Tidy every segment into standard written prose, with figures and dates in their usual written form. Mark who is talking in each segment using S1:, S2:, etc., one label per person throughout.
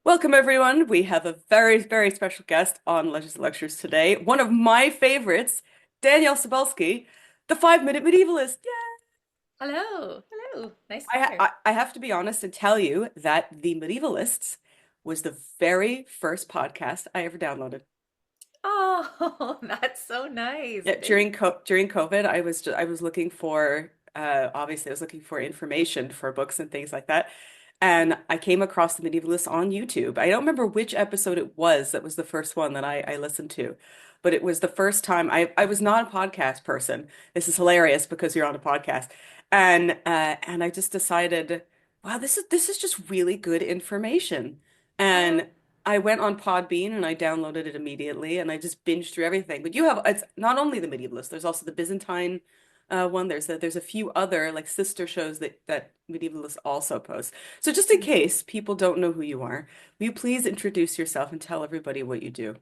S1: Welcome, everyone. We have a very, very special guest on Legends and Lectures today. One of my favorites, Danièle Cybulskie, the 5-minute medievalist.
S2: Hello, hello. Nice to
S1: Yeah.
S2: be here.
S1: I have to be honest and tell you that The Medievalists was the very first podcast I ever downloaded.
S2: Oh, that's so nice.
S1: Yeah,
S2: Thank
S1: during COVID, I was looking for obviously I was looking for information for books and things like that. And I came across the Medievalists on YouTube. I don't remember which episode it was that was the first one that I listened to, but it was the first time I was not a podcast person. This is hilarious because you're on a podcast. And I just decided, wow, this is just really good information.
S2: Oh,
S1: And I went on Podbean and I downloaded it immediately and I just binged through everything. But you have it's not only the Medievalist, there's also the Byzantine one. There's a few other like sister shows that Medievalists also post. So just in case people don't know who you are, will you please introduce yourself and tell everybody what you do?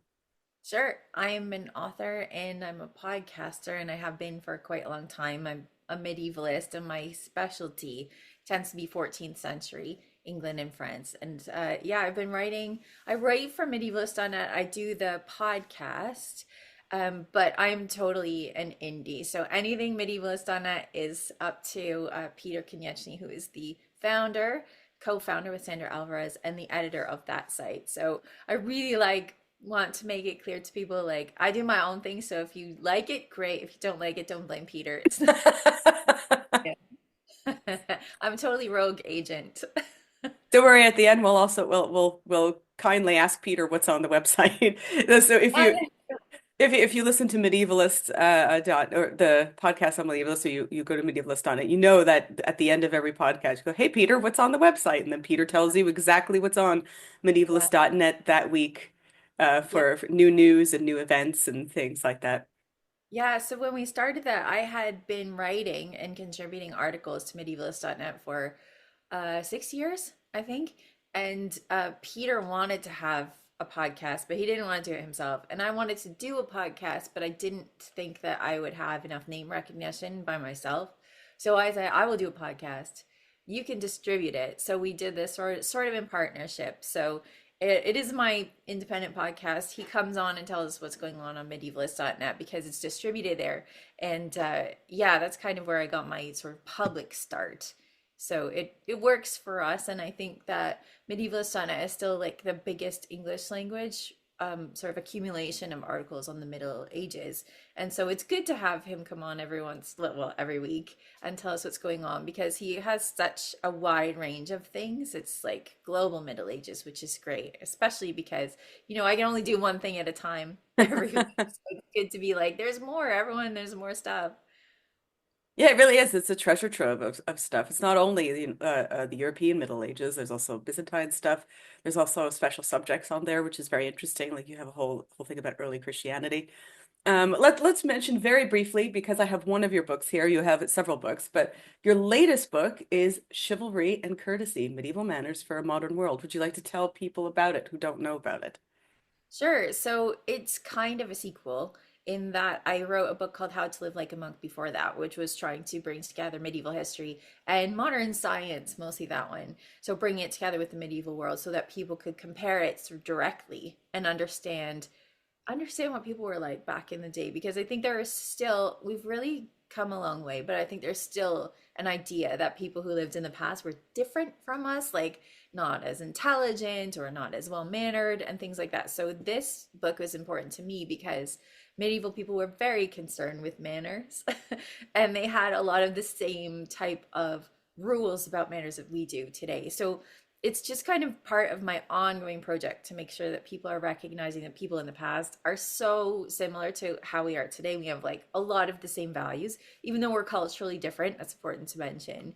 S2: sure. I'm an author and I'm a podcaster, and I have been for quite a long time. I'm a medievalist, and my specialty tends to be 14th century England and France. And yeah, I've been writing. I write for Medievalist.net. I do the podcast, but I'm totally an indie. So anything Medievalist.net is up to Peter Konieczny, who is the founder, co-founder with Sandra Alvarez, and the editor of that site. So I really want to make it clear to people, like, I do my own thing. So if you like it, great. If you don't like it, don't blame Peter. It's not. I'm a totally rogue agent.
S1: Don't worry, at the end we'll kindly ask Peter what's on the website. So if you listen to Medievalist dot or the podcast on Medievalist, or you go to Medievalist on it, you know that at the end of every podcast, you go, "Hey Peter, what's on the website?" And then Peter tells you exactly what's on
S2: Yeah.
S1: Medievalist.net that week
S2: Yeah.
S1: for new news and new events and things like that.
S2: Yeah, so when we started that, I had been writing and contributing articles to Medievalist.net for 6 years, I think. And Peter wanted to have a podcast, but he didn't want to do it himself. And I wanted to do a podcast, but I didn't think that I would have enough name recognition by myself. So I said, I will do a podcast. You can distribute it. So we did this sort of in partnership. So it is my independent podcast. He comes on and tells us what's going on medievalist.net because it's distributed there. And yeah, that's kind of where I got my sort of public start. So it works for us, and I think that medievalist.net is still like the biggest English language sort of accumulation of articles on the Middle Ages. And so it's good to have him come on every week and tell us what's going on, because he has such a wide range of things. It's like global Middle Ages, which is great, especially because, I can only do one thing at a time every week. So it's good to be like, there's more, everyone, there's more stuff.
S1: Yeah, it really is. It's a treasure trove of stuff. It's not only the European Middle Ages. There's also Byzantine stuff. There's also special subjects on there, which is very interesting. Like you have a whole thing about early Christianity. Let's mention very briefly, because I have one of your books here. You have several books, but your latest book is Chivalry and Courtesy: Medieval Manners for a Modern World. Would you like to tell people about it who don't know about it?
S2: Sure. So it's kind of a sequel in that I wrote a book called How to Live Like a Monk before that, which was trying to bring together medieval history and modern science, mostly that one. So bringing it together with the medieval world so that people could compare it sort of directly and understand what people were like back in the day, because I think there is still, we've really come a long way, but I think there's still an idea that people who lived in the past were different from us, like not as intelligent or not as well mannered and things like that. So this book was important to me because medieval people were very concerned with manners and they had a lot of the same type of rules about manners that we do today. So it's just kind of part of my ongoing project to make sure that people are recognizing that people in the past are so similar to how we are today. We have like a lot of the same values, even though we're culturally different. That's important to mention.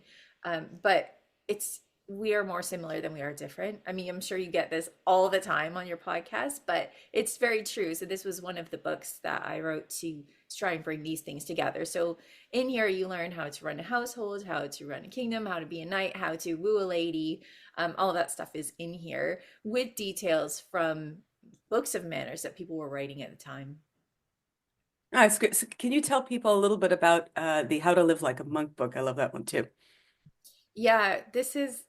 S2: But it's we are more similar than we are different. I mean, I'm sure you get this all the time on your podcast, but it's very true. So this was one of the books that I wrote to try and bring these things together. So in here, you learn how to run a household, how to run a kingdom, how to be a knight, how to woo a lady. All of that stuff is in here with details from books of manners that people were writing at the time.
S1: Ah, it's good. So can you tell people a little bit about the How to Live Like a Monk book? I love that one too.
S2: Yeah,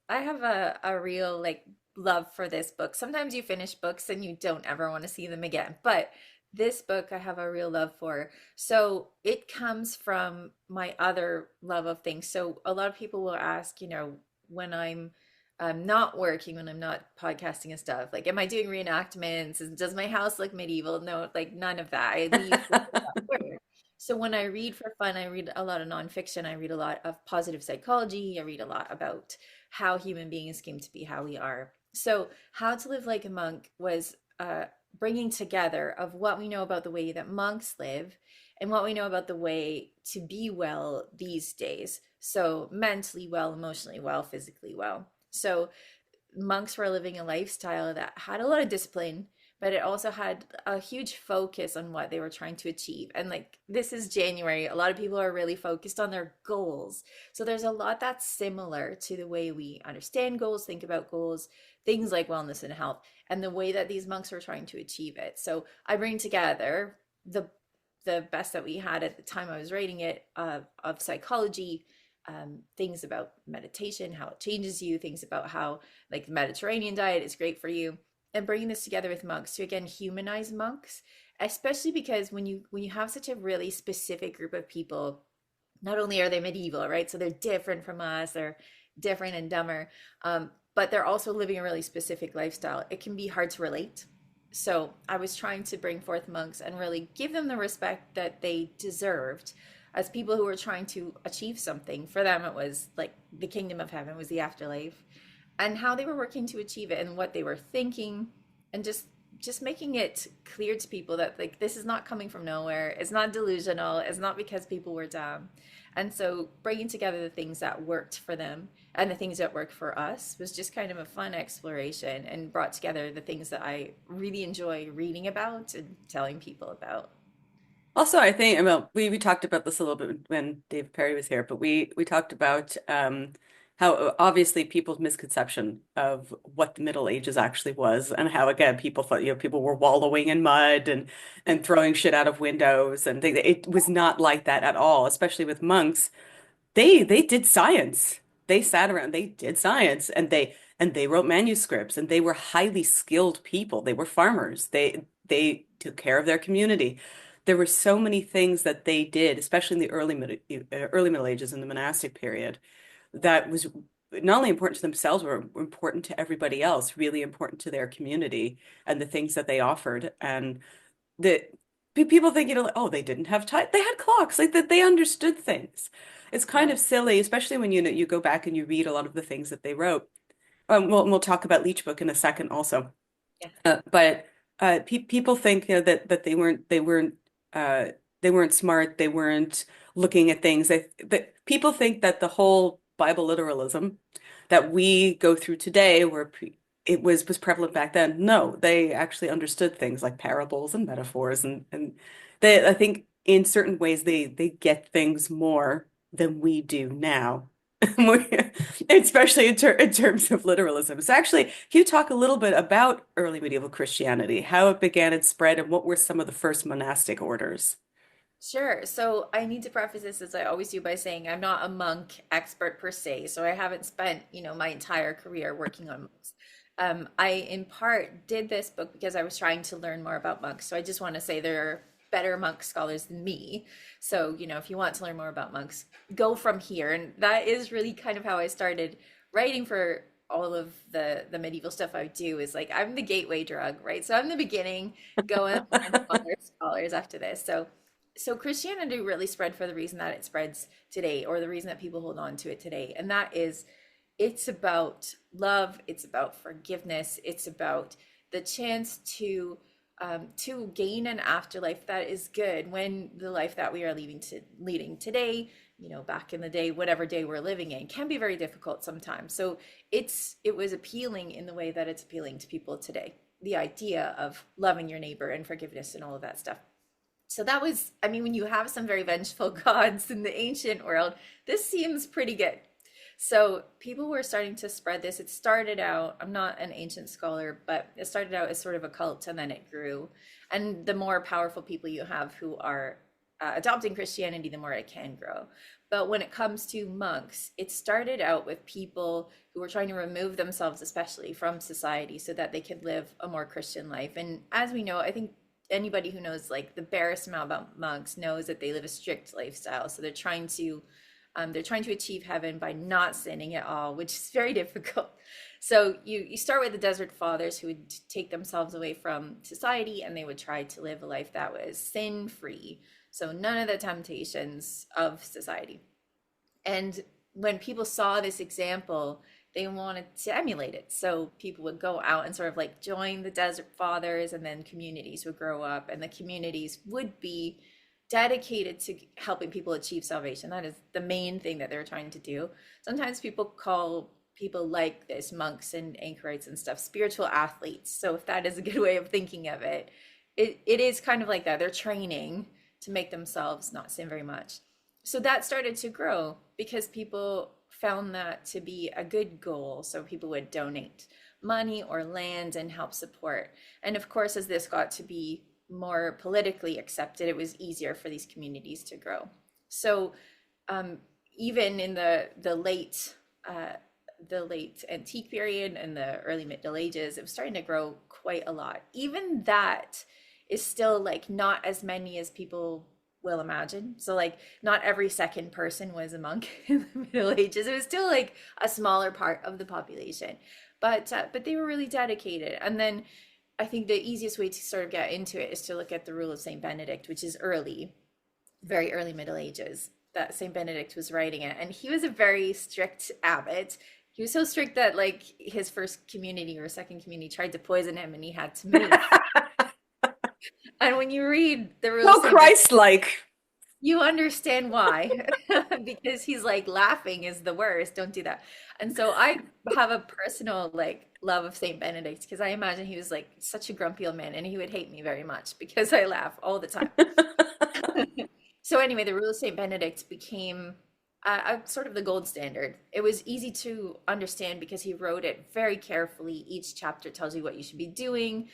S2: I have a real like love for this book. Sometimes you finish books and you don't ever want to see them again, but this book I have a real love for. So it comes from my other love of things. So a lot of people will ask, when I'm not working, when I'm not podcasting and stuff, like, am I doing reenactments? Does my house look medieval? No, like none of that. I leave work without work. So when I read for fun, I read a lot of nonfiction. I read a lot of positive psychology. I read a lot about how human beings came to be how we are. So How to Live Like a Monk was bringing together of what we know about the way that monks live and what we know about the way to be well these days. So mentally well, emotionally well, physically well. So monks were living a lifestyle that had a lot of discipline, but it also had a huge focus on what they were trying to achieve. And like, this is January, a lot of people are really focused on their goals. So there's a lot that's similar to the way we understand goals, think about goals, things like wellness and health, and the way that these monks were trying to achieve it. So I bring together the best that we had at the time I was writing it, of psychology, things about meditation, how it changes you, things about how like the Mediterranean diet is great for you, and bringing this together with monks to again humanize monks, especially because when you have such a really specific group of people, not only are they medieval, right? So they're different from us, they're different and dumber, but they're also living a really specific lifestyle. It can be hard to relate. So I was trying to bring forth monks and really give them the respect that they deserved as people who were trying to achieve something. For them, it was like the kingdom of heaven was the afterlife, and how they were working to achieve it and what they were thinking, and just making it clear to people that like this is not coming from nowhere. It's not delusional. It's not because people were dumb. And so bringing together the things that worked for them and the things that work for us was just kind of a fun exploration, and brought together the things that I really enjoy reading about and telling people about.
S1: Also, I think, well, we talked about this a little bit when Dave Perry was here, but we talked about how obviously people's misconception of what the Middle Ages actually was, and how again people thought, people were wallowing in mud and throwing shit out of windows, and it was not like that at all, especially with monks. They did science. They sat around, they did science, and they wrote manuscripts, and they were highly skilled people. They were farmers. They took care of their community. There were so many things that they did, especially in the early Middle Ages in the monastic period, that was not only important to themselves, were important to everybody else, really important to their community and the things that they offered. And the people think, like, oh, they didn't have time. They had clocks, like that they understood things. It's kind
S2: Yeah.
S1: of silly, especially when you go back and you read a lot of the things that they wrote. We'll talk about Leech Book in a second also.
S2: Yeah.
S1: But pe people think, that uh, they weren't smart. They weren't looking at things. That people think that the whole Bible literalism that we go through today, it was prevalent back then. No, they actually understood things like parables and metaphors, and they, I think in certain ways they get things more than we do now. Especially in terms of literalism. So actually, can you talk a little bit about early medieval Christianity, how it began and spread, and what were some of the first monastic orders?
S2: Sure. So I need to preface this as I always do by saying I'm not a monk expert per se. So I haven't spent, my entire career working on monks. I in part did this book because I was trying to learn more about monks. So I just want to say there are better monk scholars than me. So, if you want to learn more about monks, go from here. And that is really kind of how I started writing for all of the medieval stuff I do, is like I'm the gateway drug, right? So I'm the beginning, go and find other scholars after this. So Christianity really spread for the reason that it spreads today, or the reason that people hold on to it today. And that is, it's about love, it's about forgiveness, it's about the chance to gain an afterlife that is good, when the life that we are leading today, back in the day, whatever day we're living in, can be very difficult sometimes. So it was appealing in the way that it's appealing to people today. The idea of loving your neighbor and forgiveness and all of that stuff. So that was, I mean, when you have some very vengeful gods in the ancient world, this seems pretty good. So people were starting to spread this. It started out, I'm not an ancient scholar, but it started out as sort of a cult, and then it grew. And the more powerful people you have who are adopting Christianity, the more it can grow. But when it comes to monks, it started out with people who were trying to remove themselves, especially from society, so that they could live a more Christian life. And as we know, I think anybody who knows like the barest amount about monks knows that they live a strict lifestyle. So they're trying to achieve heaven by not sinning at all, which is very difficult. So you start with the Desert Fathers who would take themselves away from society and they would try to live a life that was sin free. So none of the temptations of society. And when people saw this example, they wanted to emulate it. So people would go out and sort of like join the Desert Fathers, and then communities would grow up, and the communities would be dedicated to helping people achieve salvation. That is the main thing that they're trying to do. Sometimes people call people like this, monks and anchorites and stuff, spiritual athletes. So if that is a good way of thinking of it, it is kind of like that. They're training to make themselves not sin very much. So that started to grow because people found that to be a good goal. So people would donate money or land and help support. And of course, as this got to be more politically accepted, it was easier for these communities to grow. So even in the late antique period and the early Middle Ages, it was starting to grow quite a lot. Even that is still like not as many as people will imagine. So like not every second person was a monk in the Middle Ages. It was still like a smaller part of the population, but they were really dedicated. And then I think the easiest way to sort of get into it is to look at the rule of Saint Benedict, which is early, very early Middle Ages, that Saint Benedict was writing it. And he was a very strict abbot. He was so strict that like his first community or second community tried to poison him and he had to move. And when you read the rule of
S1: So
S2: Saint Benedict,
S1: Christ-like.
S2: you understand why. Because he's like, laughing is the worst, don't do that. And so I have a personal like love of Saint Benedict because I imagine he was like such a grumpy old man and he would hate me very much because I laugh all the time. So anyway, the rule of Saint Benedict became sort of the gold standard. It was easy to understand because he wrote it very carefully. Each chapter tells you what you should be doing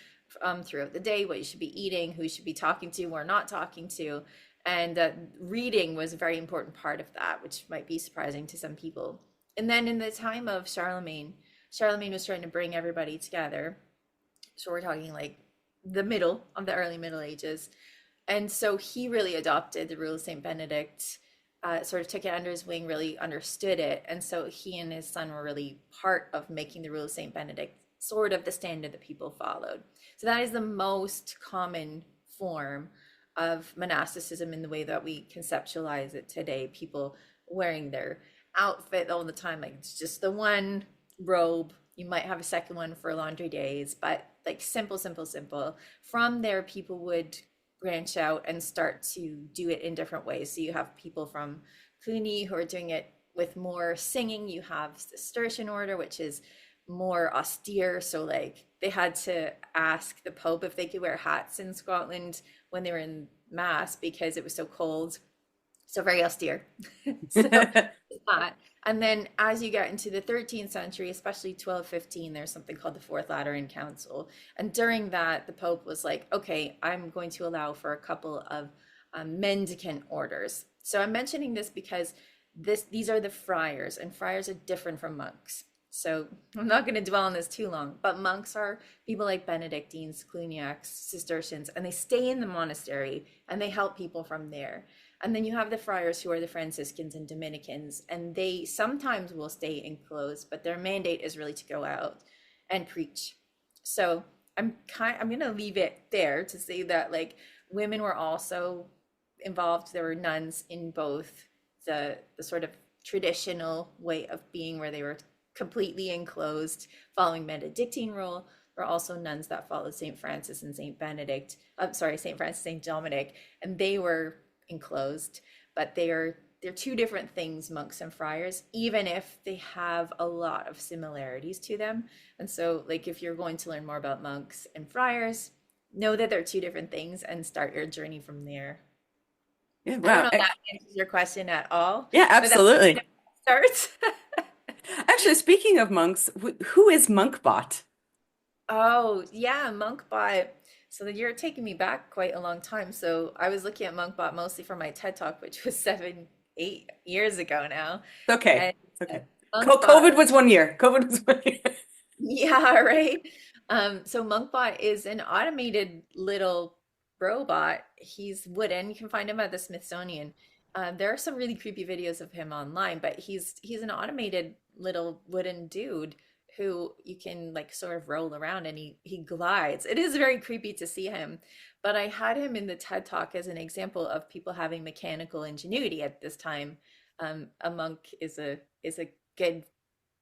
S2: throughout the day, what you should be eating, who you should be talking to or not talking to. And reading was a very important part of that, which might be surprising to some people. And then in the time of Charlemagne, Charlemagne was trying to bring everybody together. So we're talking like the middle of the early Middle Ages. And so he really adopted the rule of St. Benedict, sort of took it under his wing, really understood it. And so he and his son were really part of making the rule of St. Benedict sort of the standard that people followed. So that is the most common form of monasticism in the way that we conceptualize it today. People wearing their outfit all the time, like it's just the one robe. You might have a second one for laundry days, but like simple, simple, simple. From there, people would branch out and start to do it in different ways. So you have people from Cluny who are doing it with more singing. You have the Cistercian order, which is more austere. So like they had to ask the Pope if they could wear hats in Scotland when they were in mass because it was so cold. So very austere. So that. And then as you get into the 13th century, especially 1215, there's something called the Fourth Lateran Council. And during that, the Pope was like, okay, I'm going to allow for a couple of mendicant orders. So I'm mentioning this because these are the friars, and friars are different from monks. So I'm not going to dwell on this too long, but monks are people like Benedictines, Cluniacs, Cistercians, and they stay in the monastery and they help people from there. And then you have the friars who are the Franciscans and Dominicans, and they sometimes will stay enclosed, but their mandate is really to go out and preach. So I'm going to leave it there to say that like women were also involved. There were nuns in both the sort of traditional way of being where they were completely enclosed following Benedictine rule. There are also nuns that followed St. Francis and St. Benedict. St. Francis, St. Dominic, and they were enclosed, but they're two different things, monks and friars, even if they have a lot of similarities to them. And so like if you're going to learn more about monks and friars, know that they're two different things and start your journey from there.
S1: Yeah,
S2: I don't
S1: wow.
S2: know if that answers your question at all,
S1: Yeah,
S2: but that's
S1: absolutely.
S2: where it starts.
S1: Actually, speaking of monks, who is Monkbot?
S2: Oh, yeah, Monkbot. So that you're taking me back quite a long time. So I was looking at Monkbot mostly for my TED Talk, which was 8 years ago now.
S1: It's okay.
S2: And
S1: It's
S2: uh,
S1: okay.
S2: Monkbot,
S1: COVID was 1 year. COVID was 1 year.
S2: yeah, right. So Monkbot is an automated little robot. He's wooden. You can find him at the Smithsonian. There are some really creepy videos of him online, but he's an automated little wooden dude who you can like sort of roll around and he glides. It is very creepy to see him, but I had him in the TED Talk as an example of people having mechanical ingenuity at this time. A monk is a good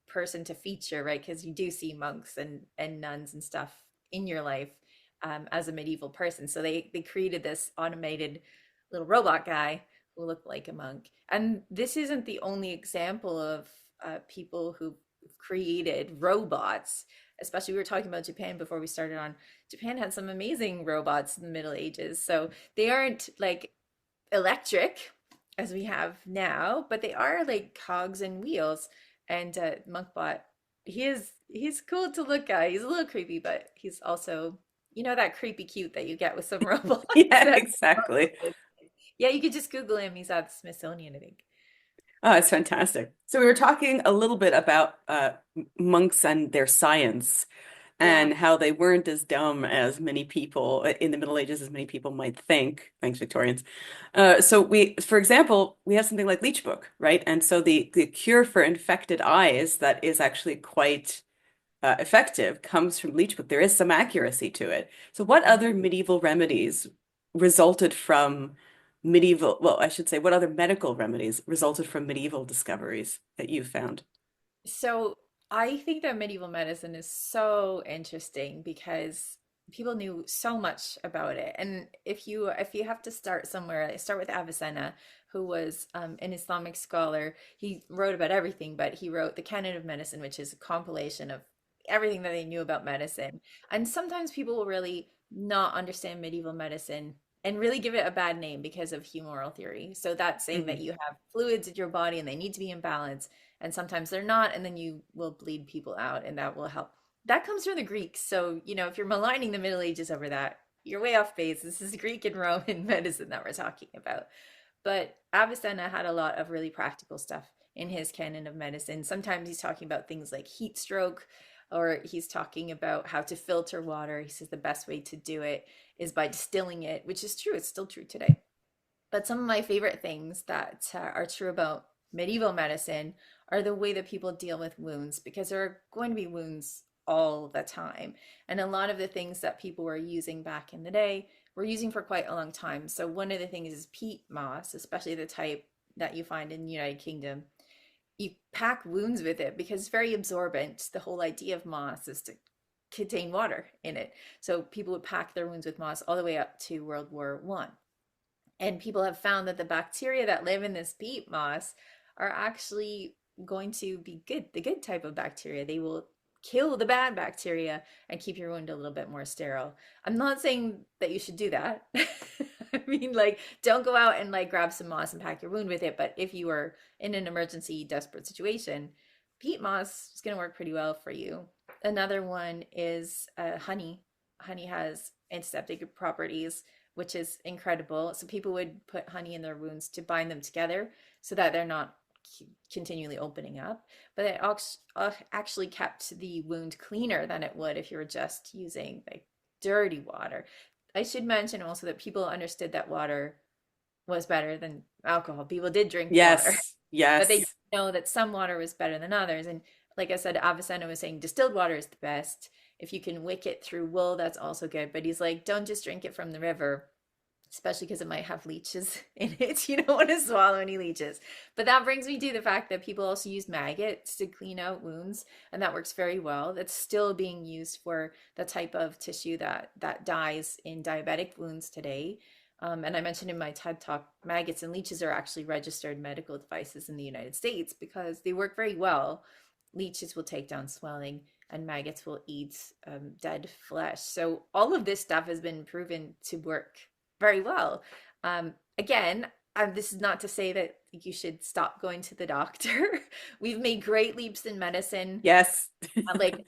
S2: person to feature, right? Because you do see monks and nuns and stuff in your life as a medieval person. So they created this automated little robot guy who looked like a monk. And this isn't the only example of people who created robots. Especially, we were talking about Japan before we started on. Japan had some amazing robots in the Middle Ages. So they aren't like electric as we have now, but they are like cogs and wheels. And Monkbot, he's cool to look at. He's a little creepy, but he's also, that creepy cute that you get with some robots.
S1: Yeah,
S2: That
S1: exactly.
S2: yeah, you could just Google him. He's at the Smithsonian, I think.
S1: Oh, it's fantastic. So we were talking a little bit about monks and their science
S2: Yeah.
S1: and how they weren't as dumb as many people in the Middle Ages as many people might think. Thanks, Victorians. So for example, we have something like leech book, right? And so the cure for infected eyes that is actually quite effective comes from leech book. There is some accuracy to it. So what other medieval remedies resulted from well, I should say, what other medical remedies resulted from medieval discoveries that you found?
S2: So I think that medieval medicine is so interesting because people knew so much about it. And if you have to start somewhere, like, start with Avicenna, who was an Islamic scholar. He wrote about everything, but he wrote the Canon of Medicine, which is a compilation of everything that they knew about medicine. And sometimes people will really not understand medieval medicine and really give it a bad name because of humoral theory. So that's saying that
S1: Mhm.
S2: you have fluids in your body and they need to be in balance, and sometimes they're not, and then you will bleed people out and that will help. That comes from the Greeks. So if you're maligning the Middle Ages over that, you're way off base. This is Greek and Roman medicine that we're talking about. But Avicenna had a lot of really practical stuff in his canon of medicine. Sometimes he's talking about things like heat stroke, or he's talking about how to filter water. He says the best way to do it is by distilling it, which is true. It's still true today. But some of my favorite things that are true about medieval medicine are the way that people deal with wounds, because there are going to be wounds all the time. And a lot of the things that people were using back in the day were using for quite a long time. So one of the things is peat moss, especially the type that you find in the United Kingdom. You pack wounds with it because it's very absorbent. The whole idea of moss is to contain water in it. So people would pack their wounds with moss all the way up to World War One. And people have found that the bacteria that live in this peat moss are actually going to be good, the good type of bacteria. They will kill the bad bacteria and keep your wound a little bit more sterile. I'm not saying that you should do that. I mean, like, don't go out and like grab some moss and pack your wound with it. But if you are in an emergency, desperate situation, peat moss is going to work pretty well for you. Another one is honey. Honey has antiseptic properties, which is incredible. So people would put honey in their wounds to bind them together so that they're not continually opening up. But it actually kept the wound cleaner than it would if you were just using like dirty water. I should mention also that people understood that water was better than alcohol. People did drink water,
S1: Yes,
S2: but they didn't
S1: yes.
S2: know that some water was better than others. And like I said, Avicenna was saying distilled water is the best. If you can wick it through wool, that's also good. But he's like, don't just drink it from the river, especially because it might have leeches in it. You don't want to swallow any leeches. But that brings me to the fact that people also use maggots to clean out wounds, and that works very well. That's still being used for the type of tissue that dies in diabetic wounds today. And I mentioned in my TED talk, maggots and leeches are actually registered medical devices in the United States because they work very well. Leeches will take down swelling, and maggots will eat dead flesh. So all of this stuff has been proven to work very well. Again, this is not to say that you should stop going to the doctor. We've made great leaps in medicine.
S1: Yes.
S2: Like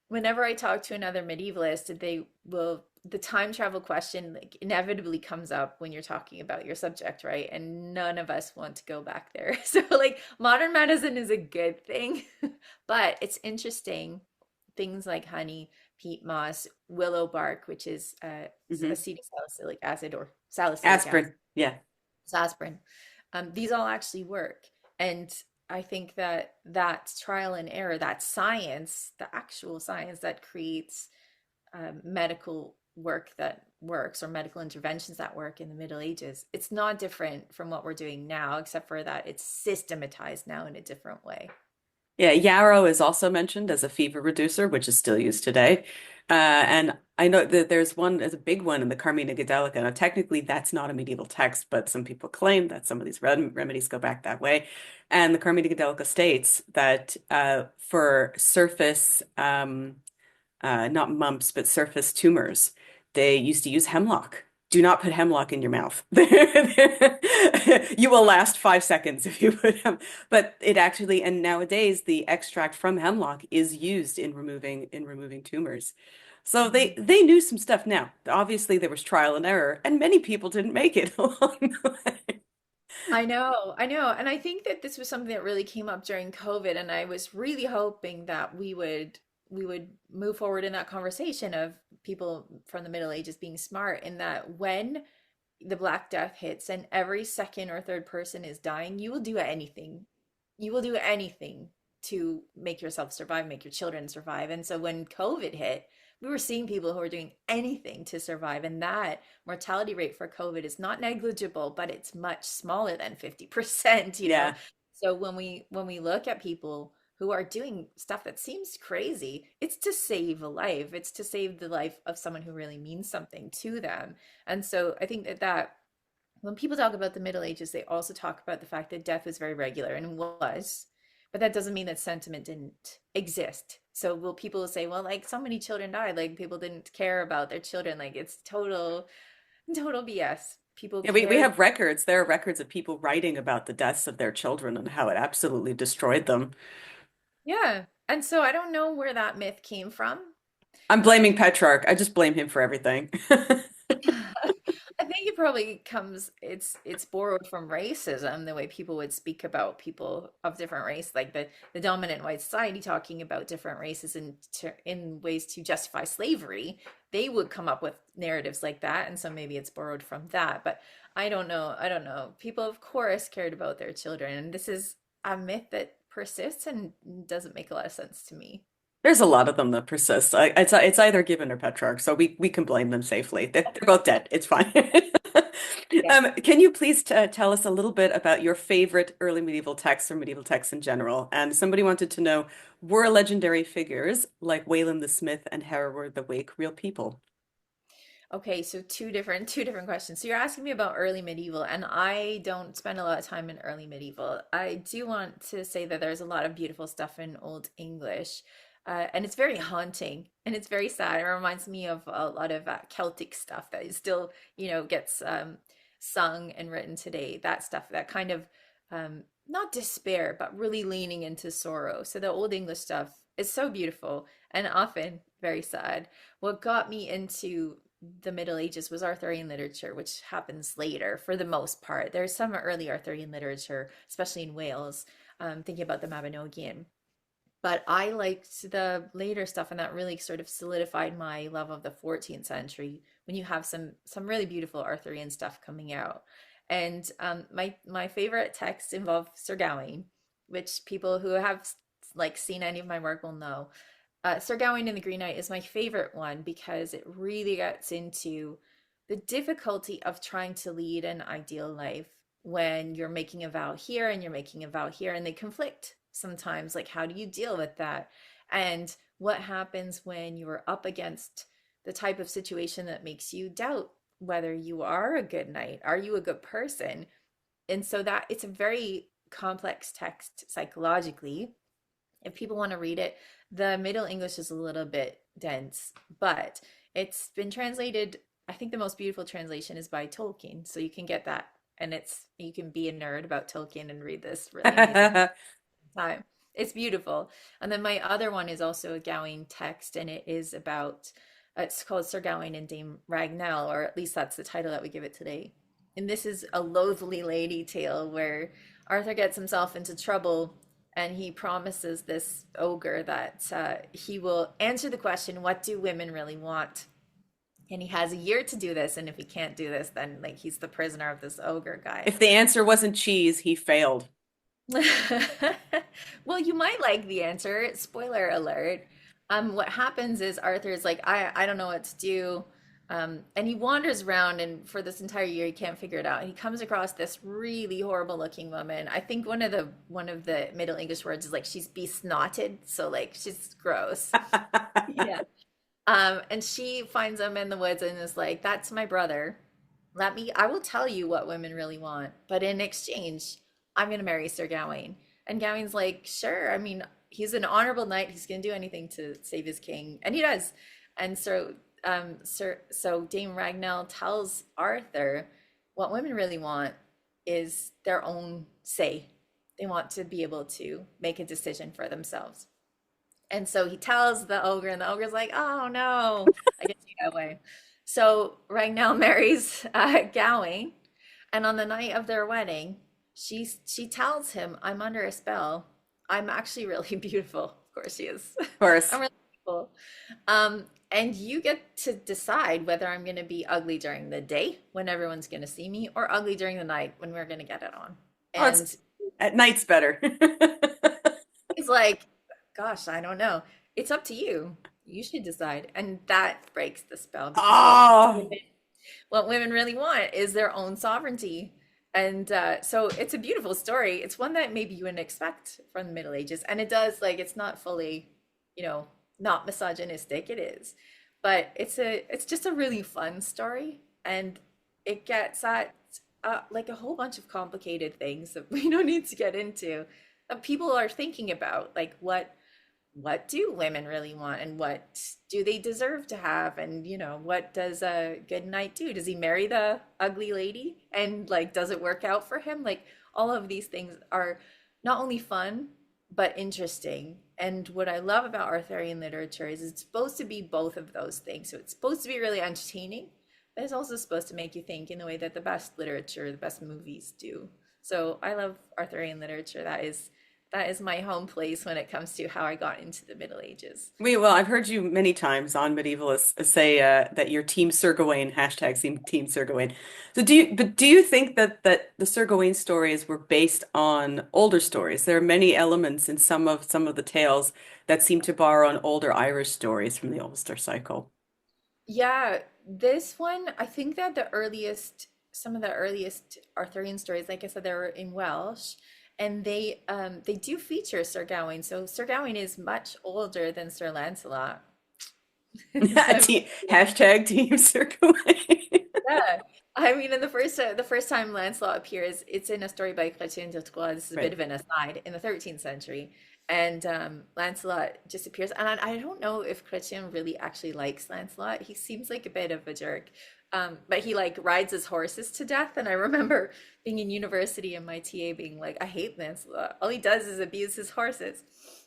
S2: whenever I talk to another medievalist, they will the time travel question like inevitably comes up when you're talking about your subject, right? And none of us want to go back there. So like modern medicine is a good thing, but it's interesting. Things like honey, peat moss, willow bark, which is
S1: Hmm.
S2: acetylsalicylic acid or salicylic acid,
S1: Aspirin. Yeah.
S2: aspirin. These all actually work. And I think that that's trial and error, that science, the actual science that creates medical work that works or medical interventions that work in the Middle Ages, it's not different from what we're doing now, except for that it's systematized now in a different way.
S1: Yeah, yarrow is also mentioned as a fever reducer, which is still used today. And I know that there's a big one in the Carmina Gadelica. Now, technically, that's not a medieval text, but some people claim that some of these remedies go back that way. And the Carmina Gadelica states that for surface not mumps, but surface tumors. They used to use hemlock. Do not put hemlock in your mouth. You will last 5 seconds if you put hem. But it actually, and nowadays the extract from hemlock is used in removing tumors. So
S2: Mhm.
S1: they knew some stuff now. Obviously there was trial and error, and many people didn't make it along the way.
S2: I know. And I think that this was something that really came up during COVID, and I was really hoping that we would move forward in that conversation of people from the Middle Ages being smart in that when the Black Death hits and every second or third person is dying, you will do anything. You will do anything to make yourself survive, make your children survive. And so when COVID hit, we were seeing people who were doing anything to survive. And that mortality rate for COVID is not negligible, but it's much smaller than 50%, you know?
S1: Yeah.
S2: So when we look at people who are doing stuff that seems crazy, it's to save a life. It's to save the life of someone who really means something to them. And so I think that when people talk about the Middle Ages, they also talk about the fact that death was very regular and was, but that doesn't mean that sentiment didn't exist. So will people say, well, like so many children died, like people didn't care about their children, like it's total BS. People
S1: Yeah, we
S2: cared.
S1: have records. There are records of people writing about the deaths of their children and how it absolutely destroyed them.
S2: Yeah. And so I don't know where that myth came from.
S1: I'm blaming
S2: Um,
S1: Petrarch. I just blame him for everything.
S2: I think it probably comes it's borrowed from racism, the way people would speak about people of different race, like the dominant white society talking about different races in ways to justify slavery. They would come up with narratives like that, and so maybe it's borrowed from that. But I don't know. I don't know. People, of course, cared about their children, and this is a myth that persists and doesn't make a lot of sense to me.
S1: There's a lot of them that persist. It's either Gibbon or Petrarch, so we can blame them safely. They're both dead. It's fine.
S2: Yeah.
S1: Can you please t tell us a little bit about your favorite early medieval texts or medieval texts in general? And somebody wanted to know, were legendary figures like Wayland the Smith and Hereward the Wake real people?
S2: Okay, so two different questions. So you're asking me about early medieval, and I don't spend a lot of time in early medieval. I do want to say that there's a lot of beautiful stuff in Old English, and it's very haunting and it's very sad. It reminds me of a lot of Celtic stuff that is still, gets sung and written today. That stuff, that kind of not despair, but really leaning into sorrow. So the Old English stuff is so beautiful and often very sad. What got me into the Middle Ages was Arthurian literature, which happens later for the most part. There's some early Arthurian literature, especially in Wales, thinking about the Mabinogion. But I liked the later stuff, and that really sort of solidified my love of the 14th century when you have some really beautiful Arthurian stuff coming out. And my favorite texts involve Sir Gawain, which people who have like seen any of my work will know. Sir Gawain and the Green Knight is my favorite one because it really gets into the difficulty of trying to lead an ideal life when you're making a vow here and you're making a vow here, and they conflict sometimes. Like, how do you deal with that? And what happens when you're up against the type of situation that makes you doubt whether you are a good knight? Are you a good person? And so that it's a very complex text psychologically. If people want to read it, the Middle English is a little bit dense, but it's been translated. I think the most beautiful translation is by Tolkien, so you can get that, and it's you can be a nerd about Tolkien and read this really amazing time. It's beautiful. And then my other one is also a Gawain text, and it is about It's called Sir Gawain and Dame Ragnell, or at least that's the title that we give it today. And this is a loathly lady tale where Arthur gets himself into trouble and he promises this ogre that he will answer the question, what do women really want? And he has a year to do this, and if he can't do this, then like he's the prisoner of this ogre guy.
S1: If the answer wasn't cheese, he failed.
S2: Well, you might like the answer. Spoiler alert. What happens is Arthur is like, I don't know what to do. And he wanders around, and for this entire year, he can't figure it out. He comes across this really horrible looking woman. I think one of the Middle English words is like she's besnotted, so like she's gross. Yeah. And she finds him in the woods and is like, "That's my brother. I will tell you what women really want, but in exchange, I'm gonna marry Sir Gawain." And Gawain's like, "Sure. I mean, he's an honorable knight. He's gonna do anything to save his king," and he does. And so Dame Ragnell tells Arthur what women really want is their own say. They want to be able to make a decision for themselves. And so he tells the ogre, and the ogre's like, "Oh no, I can see that way." So Ragnell marries Gawain, and on the night of their wedding, she tells him, "I'm under a spell. I'm actually really beautiful." Of course, she is.
S1: Of course.
S2: I'm really beautiful. And you get to decide whether I'm going to be ugly during the day when everyone's going to see me, or ugly during the night when we're going to get it on.
S1: Oh,
S2: And
S1: at night's better.
S2: he's like, "Gosh, I don't know. It's up to you. You should decide." And that breaks the spell because
S1: Oh,
S2: what women really want is their own sovereignty. And so it's a beautiful story. It's one that maybe you wouldn't expect from the Middle Ages. And it does, like, it's not fully, not misogynistic. It is. But it's just a really fun story. And it gets at like a whole bunch of complicated things that we don't need to get into that people are thinking about, like what do women really want and what do they deserve to have, and what does a good knight do? Does he marry the ugly lady, and like does it work out for him? Like all of these things are not only fun but interesting. And what I love about Arthurian literature is it's supposed to be both of those things. So it's supposed to be really entertaining, but it's also supposed to make you think in the way that the best literature, the best movies do. So I love Arthurian literature. That is my home place when it comes to how I got into the Middle Ages.
S1: well, I've heard you many times on Medievalist say that you're Team Sir Gawain, hashtag Team Sir Gawain. So do you think that the Sir Gawain stories were based on older stories? There are many elements in some of the tales that seem to borrow on older Irish stories from the Ulster cycle.
S2: Yeah, this one, I think that some of the earliest Arthurian stories, like I said, they were in Welsh, and they do feature Sir Gawain. So Sir Gawain is much older than Sir Lancelot.
S1: Hashtag Team Sir Gawain.
S2: Yeah. I mean, in the first time Lancelot appears, it's in a story by Chrétien de Troyes. This is a bit
S1: Right.
S2: of an aside in the 13th century. And Lancelot just appears. And I don't know if Chrétien really actually likes Lancelot. He seems like a bit of a jerk. But he like rides his horses to death. And I remember being in university and my TA being like, "I hate Lancelot. All he does is abuse his horses."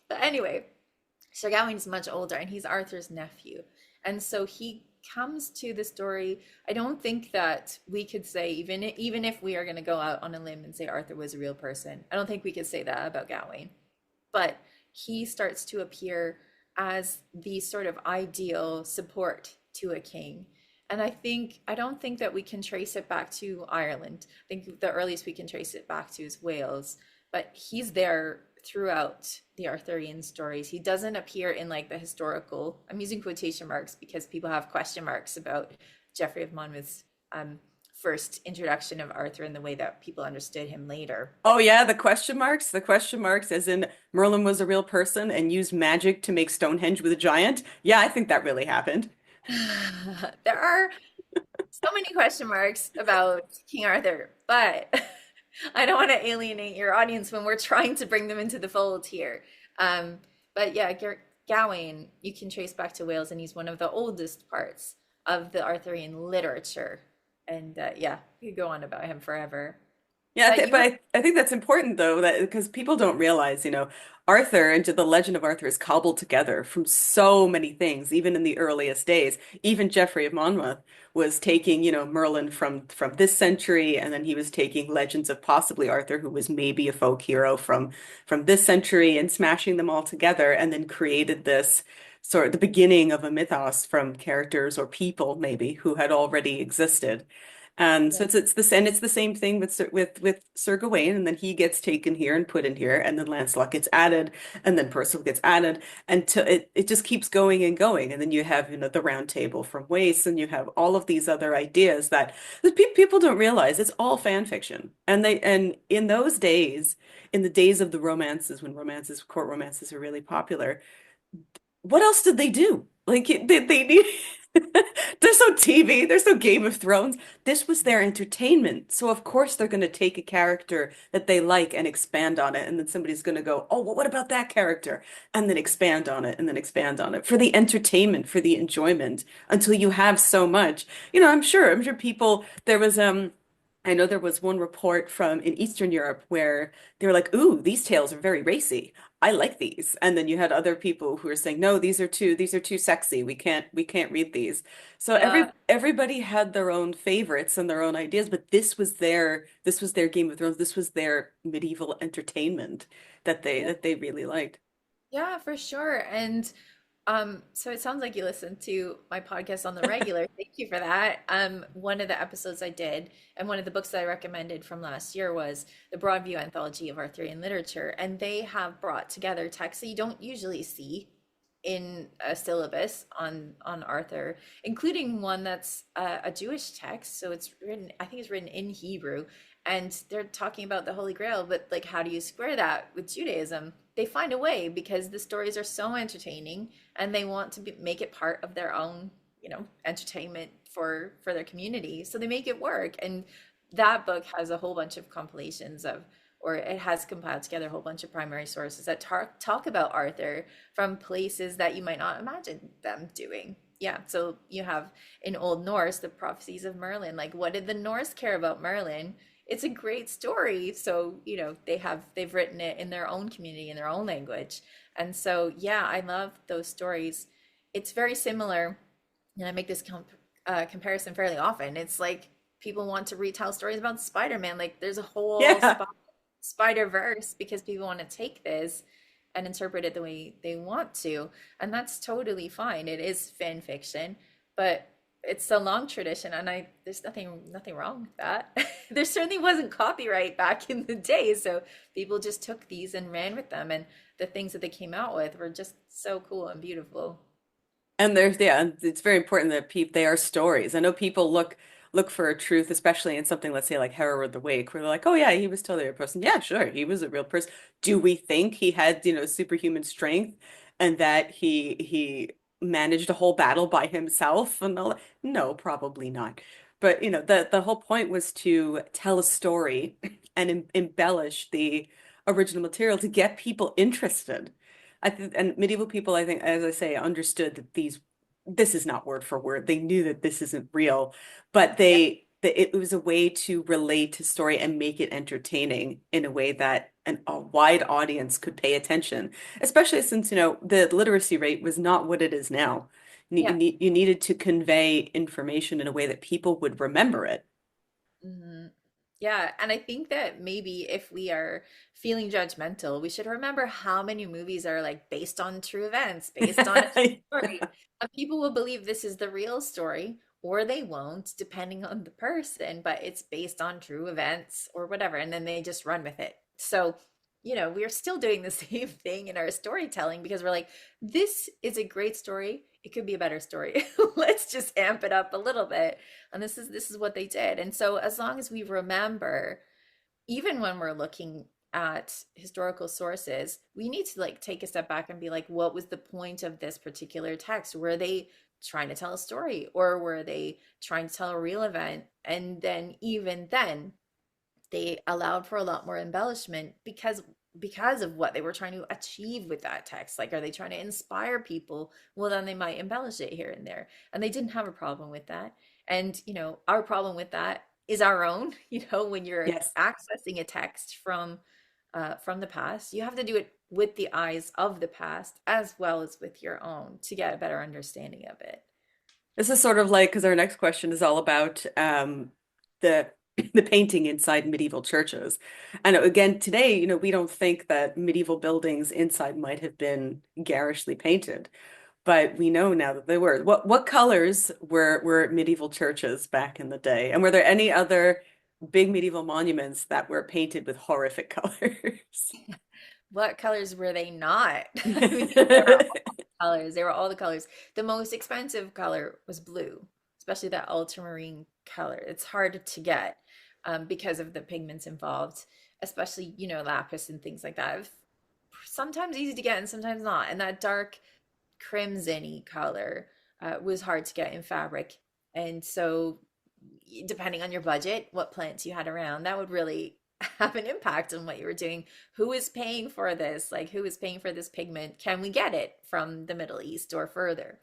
S2: But anyway, Sir Gawain is much older and he's Arthur's nephew. And so he comes to the story. I don't think that we could say, even if we are going to go out on a limb and say Arthur was a real person, I don't think we could say that about Gawain. But he starts to appear as the sort of ideal support to a king. And I don't think that we can trace it back to Ireland. I think the earliest we can trace it back to is Wales, but he's there throughout the Arthurian stories. He doesn't appear in like the historical, I'm using quotation marks because people have question marks about Geoffrey of Monmouth's first introduction of Arthur and the way that people understood him later.
S1: Oh yeah, the question marks as in Merlin was a real person and used magic to make Stonehenge with a giant. Yeah, I think that really happened.
S2: There are so many question marks about King Arthur, but I don't want to alienate your audience when we're trying to bring them into the fold here. But yeah, Gawain, you can trace back to Wales, and he's one of the oldest parts of the Arthurian literature. And yeah, you could go on about him forever.
S1: Yeah,
S2: that you
S1: but
S2: were.
S1: I think that's important though, that because people don't realize, Arthur and the legend of Arthur is cobbled together from so many things, even in the earliest days. Even Geoffrey of Monmouth was taking, Merlin from this century, and then he was taking legends of possibly Arthur, who was maybe a folk hero from this century, and smashing them all together, and then created this sort of the beginning of a mythos from characters or people maybe who had already existed. And
S2: Yeah.
S1: so it's the same thing with Sir Gawain, and then he gets taken here and put in here, and then Lancelot gets added, and then Percival gets added, until it just keeps going and going, and then you have the Round Table from Wace, and you have all of these other ideas that people don't realize it's all fan fiction, and in those days, in the days of the romances when court romances are really popular, what else did they do? Like they need there's no TV, there's no Game of Thrones. This was their entertainment. So of course they're going to take a character that they like and expand on it. And then somebody's going to go, "Oh, well, what about that character?" And then expand on it and then expand on it for the entertainment, for the enjoyment, until you have so much. I'm sure people there was I know there was one report from in Eastern Europe where they were like, "Ooh, these tales are very racy. I like these." And then you had other people who were saying, "No, these are too sexy. We can't read these." So
S2: Uh,
S1: everybody had their own favorites and their own ideas, but this was their Game of Thrones. This was their medieval entertainment that they
S2: yeah,
S1: that they really liked.
S2: yeah, for sure. And so it sounds like you listen to my podcast on the regular. Thank you for that. One of the episodes I did, and one of the books that I recommended from last year was the Broadview Anthology of Arthurian Literature, and they have brought together texts that you don't usually see in a syllabus on Arthur, including one that's a Jewish text. So it's written, I think it's written in Hebrew, and they're talking about the Holy Grail. But like, how do you square that with Judaism? They find a way because the stories are so entertaining, and they want to make it part of their own, entertainment for their community. So they make it work, and that book has a whole bunch of compilations of or it has compiled together a whole bunch of primary sources that talk about Arthur from places that you might not imagine them doing. Yeah, so you have in Old Norse the prophecies of Merlin. Like, what did the Norse care about Merlin? It's a great story. So, they've written it in their own community, in their own language. And so, yeah, I love those stories. It's very similar, and I make this comparison fairly often. It's like people want to retell stories about Spider-Man. Like, there's a whole
S1: Yeah.
S2: Spider-Verse because people want to take this and interpret it the way they want to. And that's totally fine. It is fan fiction, but it's a long tradition and there's nothing wrong with that. There certainly wasn't copyright back in the day, so people just took these and ran with them and the things that they came out with were just so cool and beautiful.
S1: And and it's very important that they are stories. I know people look for a truth, especially in something, let's say like Herod the Wake, where they're like, "Oh yeah, he was totally a person." Yeah, sure, he was a real person. Do we think he had, superhuman strength and that he managed a whole battle by himself and all that? No, probably not. But the whole point was to tell a story and embellish the original material to get people interested. I think, and medieval people, I think, as I say, understood that this is not word for word. They knew that this isn't real, but
S2: Yeah.
S1: it was a way to relate to story and make it entertaining in a way that a wide audience could pay attention, especially since, the literacy rate was not what it is now.
S2: Yeah.
S1: You needed to convey information in a way that people would remember it.
S2: hmm Yeah, and I think that maybe if we are feeling judgmental, we should remember how many movies are like based on true events, based on a story. And people will believe this is the real story, or they won't, depending on the person, but it's based on true events or whatever, and then they just run with it. So, we're still doing the same thing in our storytelling because we're like, this is a great story. It could be a better story. Let's just amp it up a little bit, and this is what they did. And so as long as we remember, even when we're looking at historical sources, we need to like take a step back and be like, what was the point of this particular text? Were they trying to tell a story, or were they trying to tell a real event? And then even then they allowed for a lot more embellishment because of what they were trying to achieve with that text. Like, are they trying to inspire people? Well, then they might embellish it here and there, and they didn't have a problem with that. And our problem with that is our own. When you're
S1: Yes.
S2: accessing a text from the past, you have to do it with the eyes of the past as well as with your own to get a better understanding of it.
S1: This is sort of like, because our next question is all about the the painting inside medieval churches. And again, today, we don't think that medieval buildings inside might have been garishly painted, but we know now that they were. What colors were medieval churches back in the day? And were there any other big medieval monuments that were painted with horrific colors?
S2: What colors were they not? I mean, they were all colors. They were all the colors. The most expensive color was blue, especially that ultramarine color. It's hard to get because of the pigments involved, especially, lapis and things like that. Sometimes easy to get and sometimes not. And that dark crimson-y color was hard to get in fabric. And so, depending on your budget, what plants you had around, that would really have an impact on what you were doing. Who is paying for this? Like, who is paying for this pigment? Can we get it from the Middle East or further?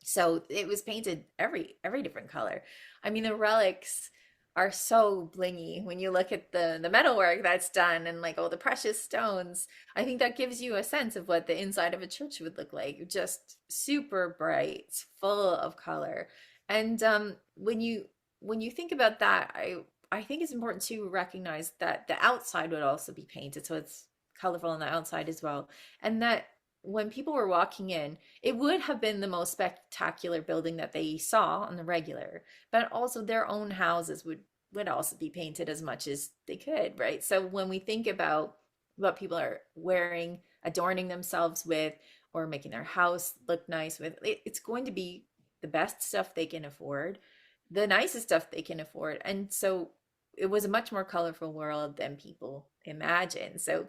S2: So it was painted every different color. I mean, the relics are so blingy when you look at the metalwork that's done and like all the precious stones. I think that gives you a sense of what the inside of a church would look like. Just super bright, full of color. And when you think about that, I think it's important to recognize that the outside would also be painted, so it's colorful on the outside as well. And that when people were walking in, it would have been the most spectacular building that they saw on the regular, but also their own houses would also be painted as much as they could, right? So when we think about what people are wearing, adorning themselves with, or making their house look nice with, it's going to be the best stuff they can afford, the nicest stuff they can afford. And so it was a much more colorful world than people imagine. So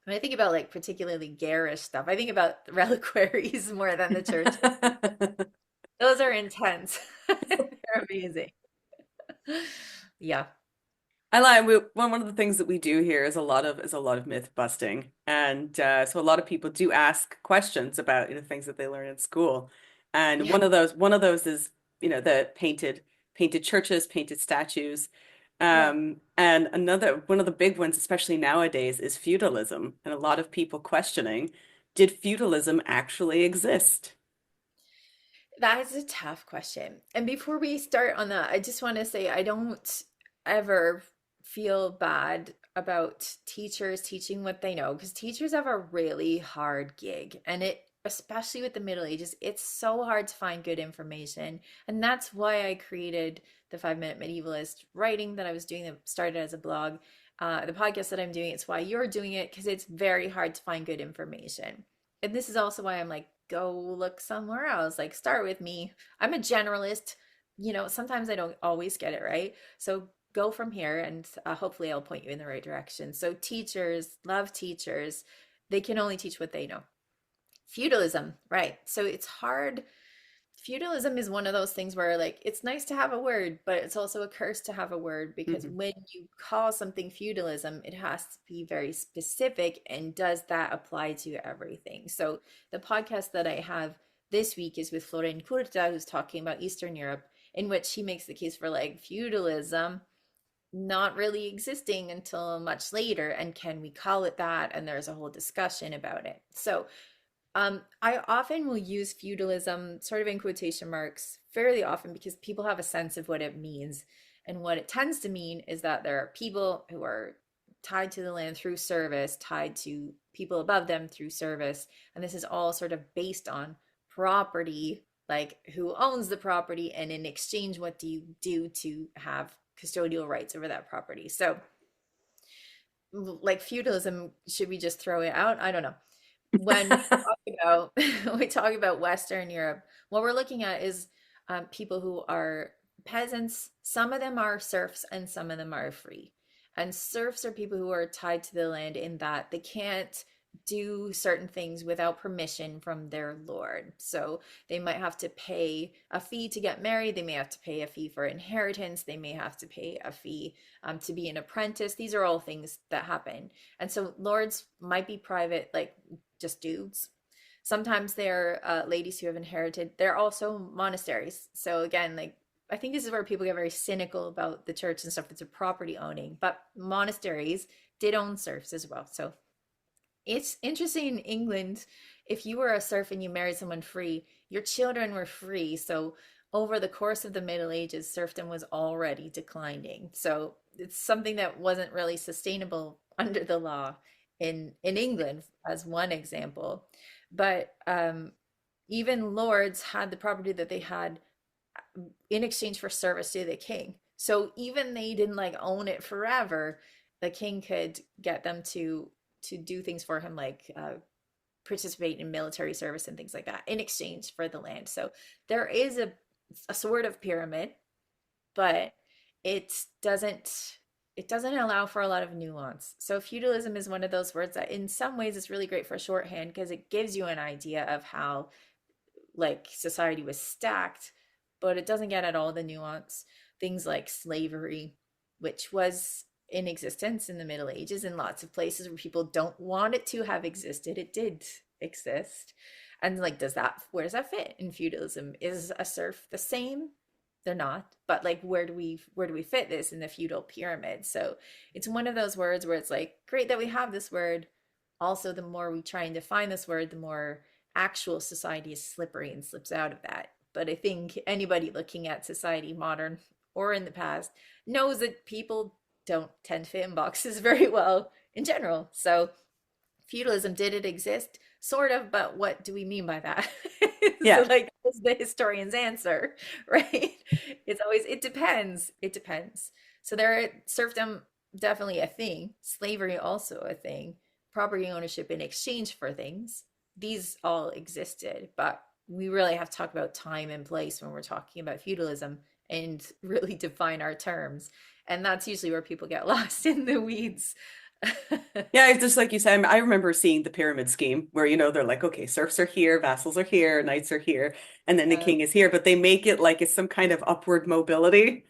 S2: when I think about like particularly garish stuff, I think about the reliquaries more than the churches. Those are intense. They're amazing. Yeah.
S1: I like one of the things that we do here is a lot of myth busting, and so a lot of people do ask questions about things that they learn in school, and
S2: Yeah.
S1: one of those is the painted churches, painted statues,
S2: Yeah.
S1: and another one of the big ones, especially nowadays, is feudalism, and a lot of people questioning, did feudalism actually exist?
S2: That is a tough question. And before we start on that, I just want to say I don't ever feel bad about teachers teaching what they know because teachers have a really hard gig. And especially with the Middle Ages, it's so hard to find good information. And that's why I created the 5 Minute Medievalist writing that I was doing that started as a blog. The podcast that I'm doing, it's why you're doing it because it's very hard to find good information. And this is also why I'm like, go look somewhere else. Like, start with me. I'm a generalist. Sometimes I don't always get it right. So go from here, and hopefully I'll point you in the right direction. So teachers love teachers. They can only teach what they know. Feudalism, right? So it's hard. Feudalism is one of those things where like it's nice to have a word, but it's also a curse to have a word because
S1: Mhm.
S2: when you call something feudalism, it has to be very specific. And does that apply to everything? So the podcast that I have this week is with Florin Curta, who's talking about Eastern Europe, in which he makes the case for like feudalism not really existing until much later. And can we call it that? And there's a whole discussion about it. So I often will use feudalism sort of in quotation marks fairly often because people have a sense of what it means. And what it tends to mean is that there are people who are tied to the land through service, tied to people above them through service. And this is all sort of based on property, like who owns the property, and in exchange, what do you do to have custodial rights over that property? So, like feudalism, should we just throw it out? I don't know. When we talk about when we talk about Western Europe, what we're looking at is people who are peasants. Some of them are serfs and some of them are free. And serfs are people who are tied to the land in that they can't do certain things without permission from their lord. So they might have to pay a fee to get married. They may have to pay a fee for inheritance. They may have to pay a fee to be an apprentice. These are all things that happen. And so lords might be private, like just dudes. Sometimes they're ladies who have inherited. They're also monasteries. So again, like I think this is where people get very cynical about the church and stuff. It's a property owning, but monasteries did own serfs as well. So it's interesting in England, if you were a serf and you married someone free, your children were free. So over the course of the Middle Ages, serfdom was already declining. So it's something that wasn't really sustainable under the law in England, as one example. But even lords had the property that they had in exchange for service to the king. So even they didn't like own it forever, the king could get them to do things for him, like participate in military service and things like that in exchange for the land. So there is a sort of pyramid, but it doesn't it doesn't allow for a lot of nuance. So feudalism is one of those words that in some ways is really great for shorthand because it gives you an idea of how like society was stacked, but it doesn't get at all the nuance. Things like slavery, which was in existence in the Middle Ages in lots of places where people don't want it to have existed. It did exist. And like, where does that fit in feudalism? Is a serf the same? They're not. But like, where do we fit this in the feudal pyramid? So it's one of those words where it's like, great that we have this word. Also, the more we try and define this word, the more actual society is slippery and slips out of that. But I think anybody looking at society, modern or in the past, knows that people don't tend to fit in boxes very well in general. So feudalism, did it exist? Sort of, but what do we mean by that? So
S1: Yeah.
S2: like that's the historian's answer, right? It's always it depends. It depends. So serfdom definitely a thing, slavery also a thing, property ownership in exchange for things. These all existed, but we really have to talk about time and place when we're talking about feudalism and really define our terms. And that's usually where people get lost in the weeds.
S1: Yeah, it's just like you said, I remember seeing the pyramid scheme where, they're like, okay, serfs are here, vassals are here, knights are here, and then the
S2: Uh,
S1: king is here, but they make it like it's some kind of upward mobility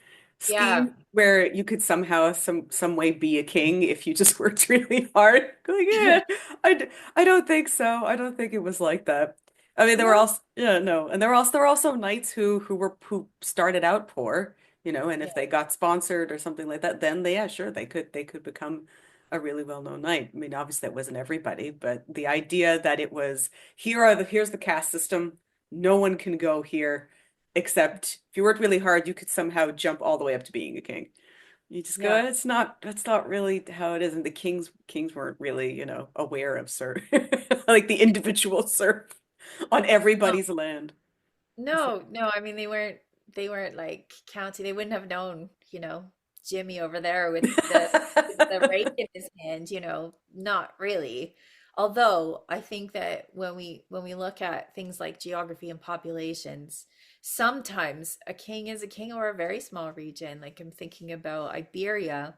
S2: yeah.
S1: scheme where you could somehow some way be a king if you just worked really hard. Like, yeah, I don't think so. I don't think it was like that. I mean, there were
S2: No.
S1: also yeah, no, and there were also knights who started out poor, and
S2: Yeah.
S1: if they got sponsored or something like that, then yeah, sure, they could become a really well-known knight. I mean, obviously that wasn't everybody, but the idea that it was here's the caste system. No one can go here except if you worked really hard, you could somehow jump all the way up to being a king. You just go,
S2: Yeah.
S1: that's not really how it is. And the kings weren't really, aware of serf like the individual serf on
S2: No.
S1: everybody's land. It's like,
S2: No. I mean, they weren't like county. They wouldn't have known, Jimmy over there with the rake in his hand, not really. Although I think that when we look at things like geography and populations, sometimes a king is a king over a very small region. Like I'm thinking about Iberia.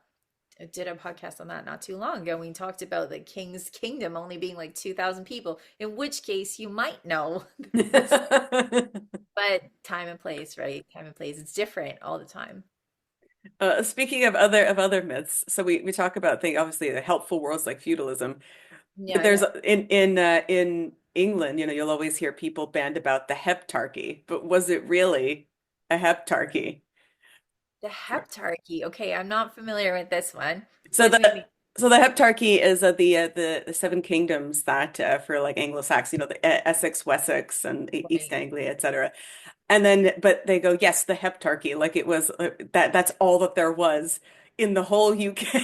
S2: I did a podcast on that not too long ago. We talked about the king's kingdom only being like 2,000 people, in which case you might know this, but time and place, right? Time and place. It's different all the time.
S1: Speaking of other myths, so we talk about things obviously the helpful worlds like feudalism, but
S2: Yeah,
S1: there's
S2: yeah.
S1: in England, you'll always hear people band about the heptarchy, but was it really a heptarchy?
S2: The heptarchy. Okay, I'm not familiar with this one.
S1: So
S2: What do we mean?
S1: the heptarchy is the seven kingdoms that for like Anglo-Saxon, the Essex, Wessex, and East
S2: Right.
S1: Anglia, etc. And then, but they go, yes, the heptarchy, like it was that's all that there was in the whole UK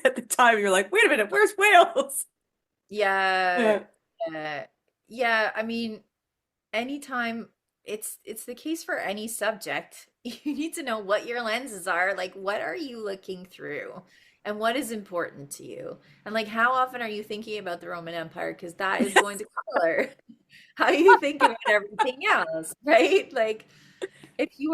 S1: at the time. You're like, wait a minute, where's Wales?
S2: Yeah.
S1: Yeah.
S2: Yeah, I mean, anytime it's the case for any subject, you need to know what your lenses are. Like, what are you looking through? And what is important to you? And like, how often are you thinking about the Roman Empire? Because that is going to color how you think about everything else, right? Like, if you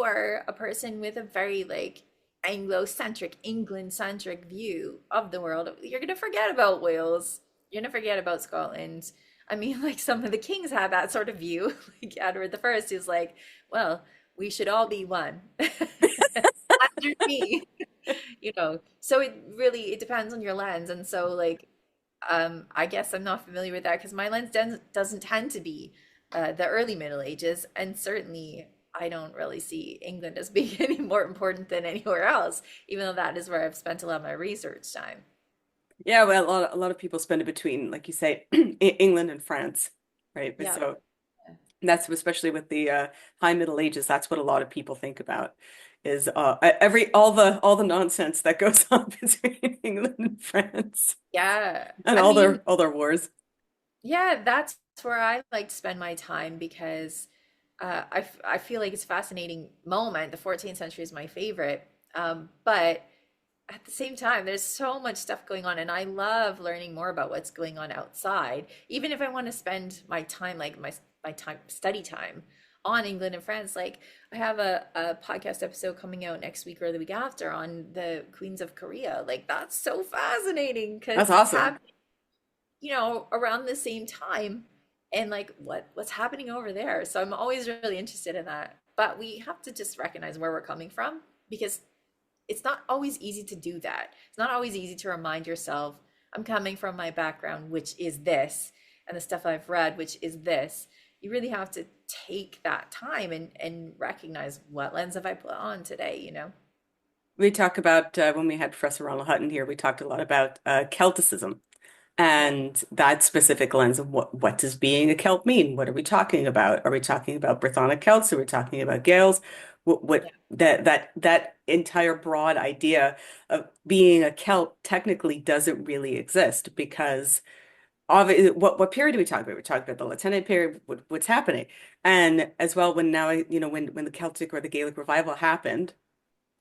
S2: are a person with a very like Anglo-centric, England-centric view of the world, you're gonna forget about Wales. You're gonna forget about Scotland. I mean, like some of the kings had that sort of view. Like Edward the First is like, well, we should all be one under me, So it depends on your lens. And so like I guess I'm not familiar with that because my lens doesn't tend to be the early Middle Ages, and certainly I don't really see England as being any more important than anywhere else, even though that is where I've spent a lot of my research time.
S1: Yeah, well, a lot of people spend it between, like you say, England and France, right? But
S2: Yeah.
S1: so that's especially with the High Middle Ages. That's what a lot of people think about is every all the nonsense that goes on between England and France
S2: Yeah.
S1: and
S2: I mean,
S1: all their wars.
S2: yeah, that's where I like to spend my time because I feel like it's a fascinating moment. The 14th century is my favorite. But at the same time, there's so much stuff going on, and I love learning more about what's going on outside. Even if I want to spend my time, like my time, study time on England and France, like I have a podcast episode coming out next week or the week after on the Queens of Korea. Like that's so fascinating
S1: That's
S2: because it's
S1: awesome.
S2: happening, around the same time, and like what's happening over there. So I'm always really interested in that. But we have to just recognize where we're coming from because it's not always easy to do that. It's not always easy to remind yourself, I'm coming from my background, which is this, and the stuff I've read, which is this. You really have to take that time and recognize what lens have I put on today.
S1: We talk about when we had Professor Ronald Hutton here, we talked a lot about Celticism
S2: Yeah,
S1: and that specific lens of what does being a Celt mean? What are we talking about? Are we talking about Brythonic Celts? Are we talking about Gaels?
S2: yeah,
S1: That entire broad idea of being a Celt technically doesn't really exist because obviously what period do we talk about? We talk about the Latinate period, what's happening, and as well when now when the Celtic or the Gaelic revival happened,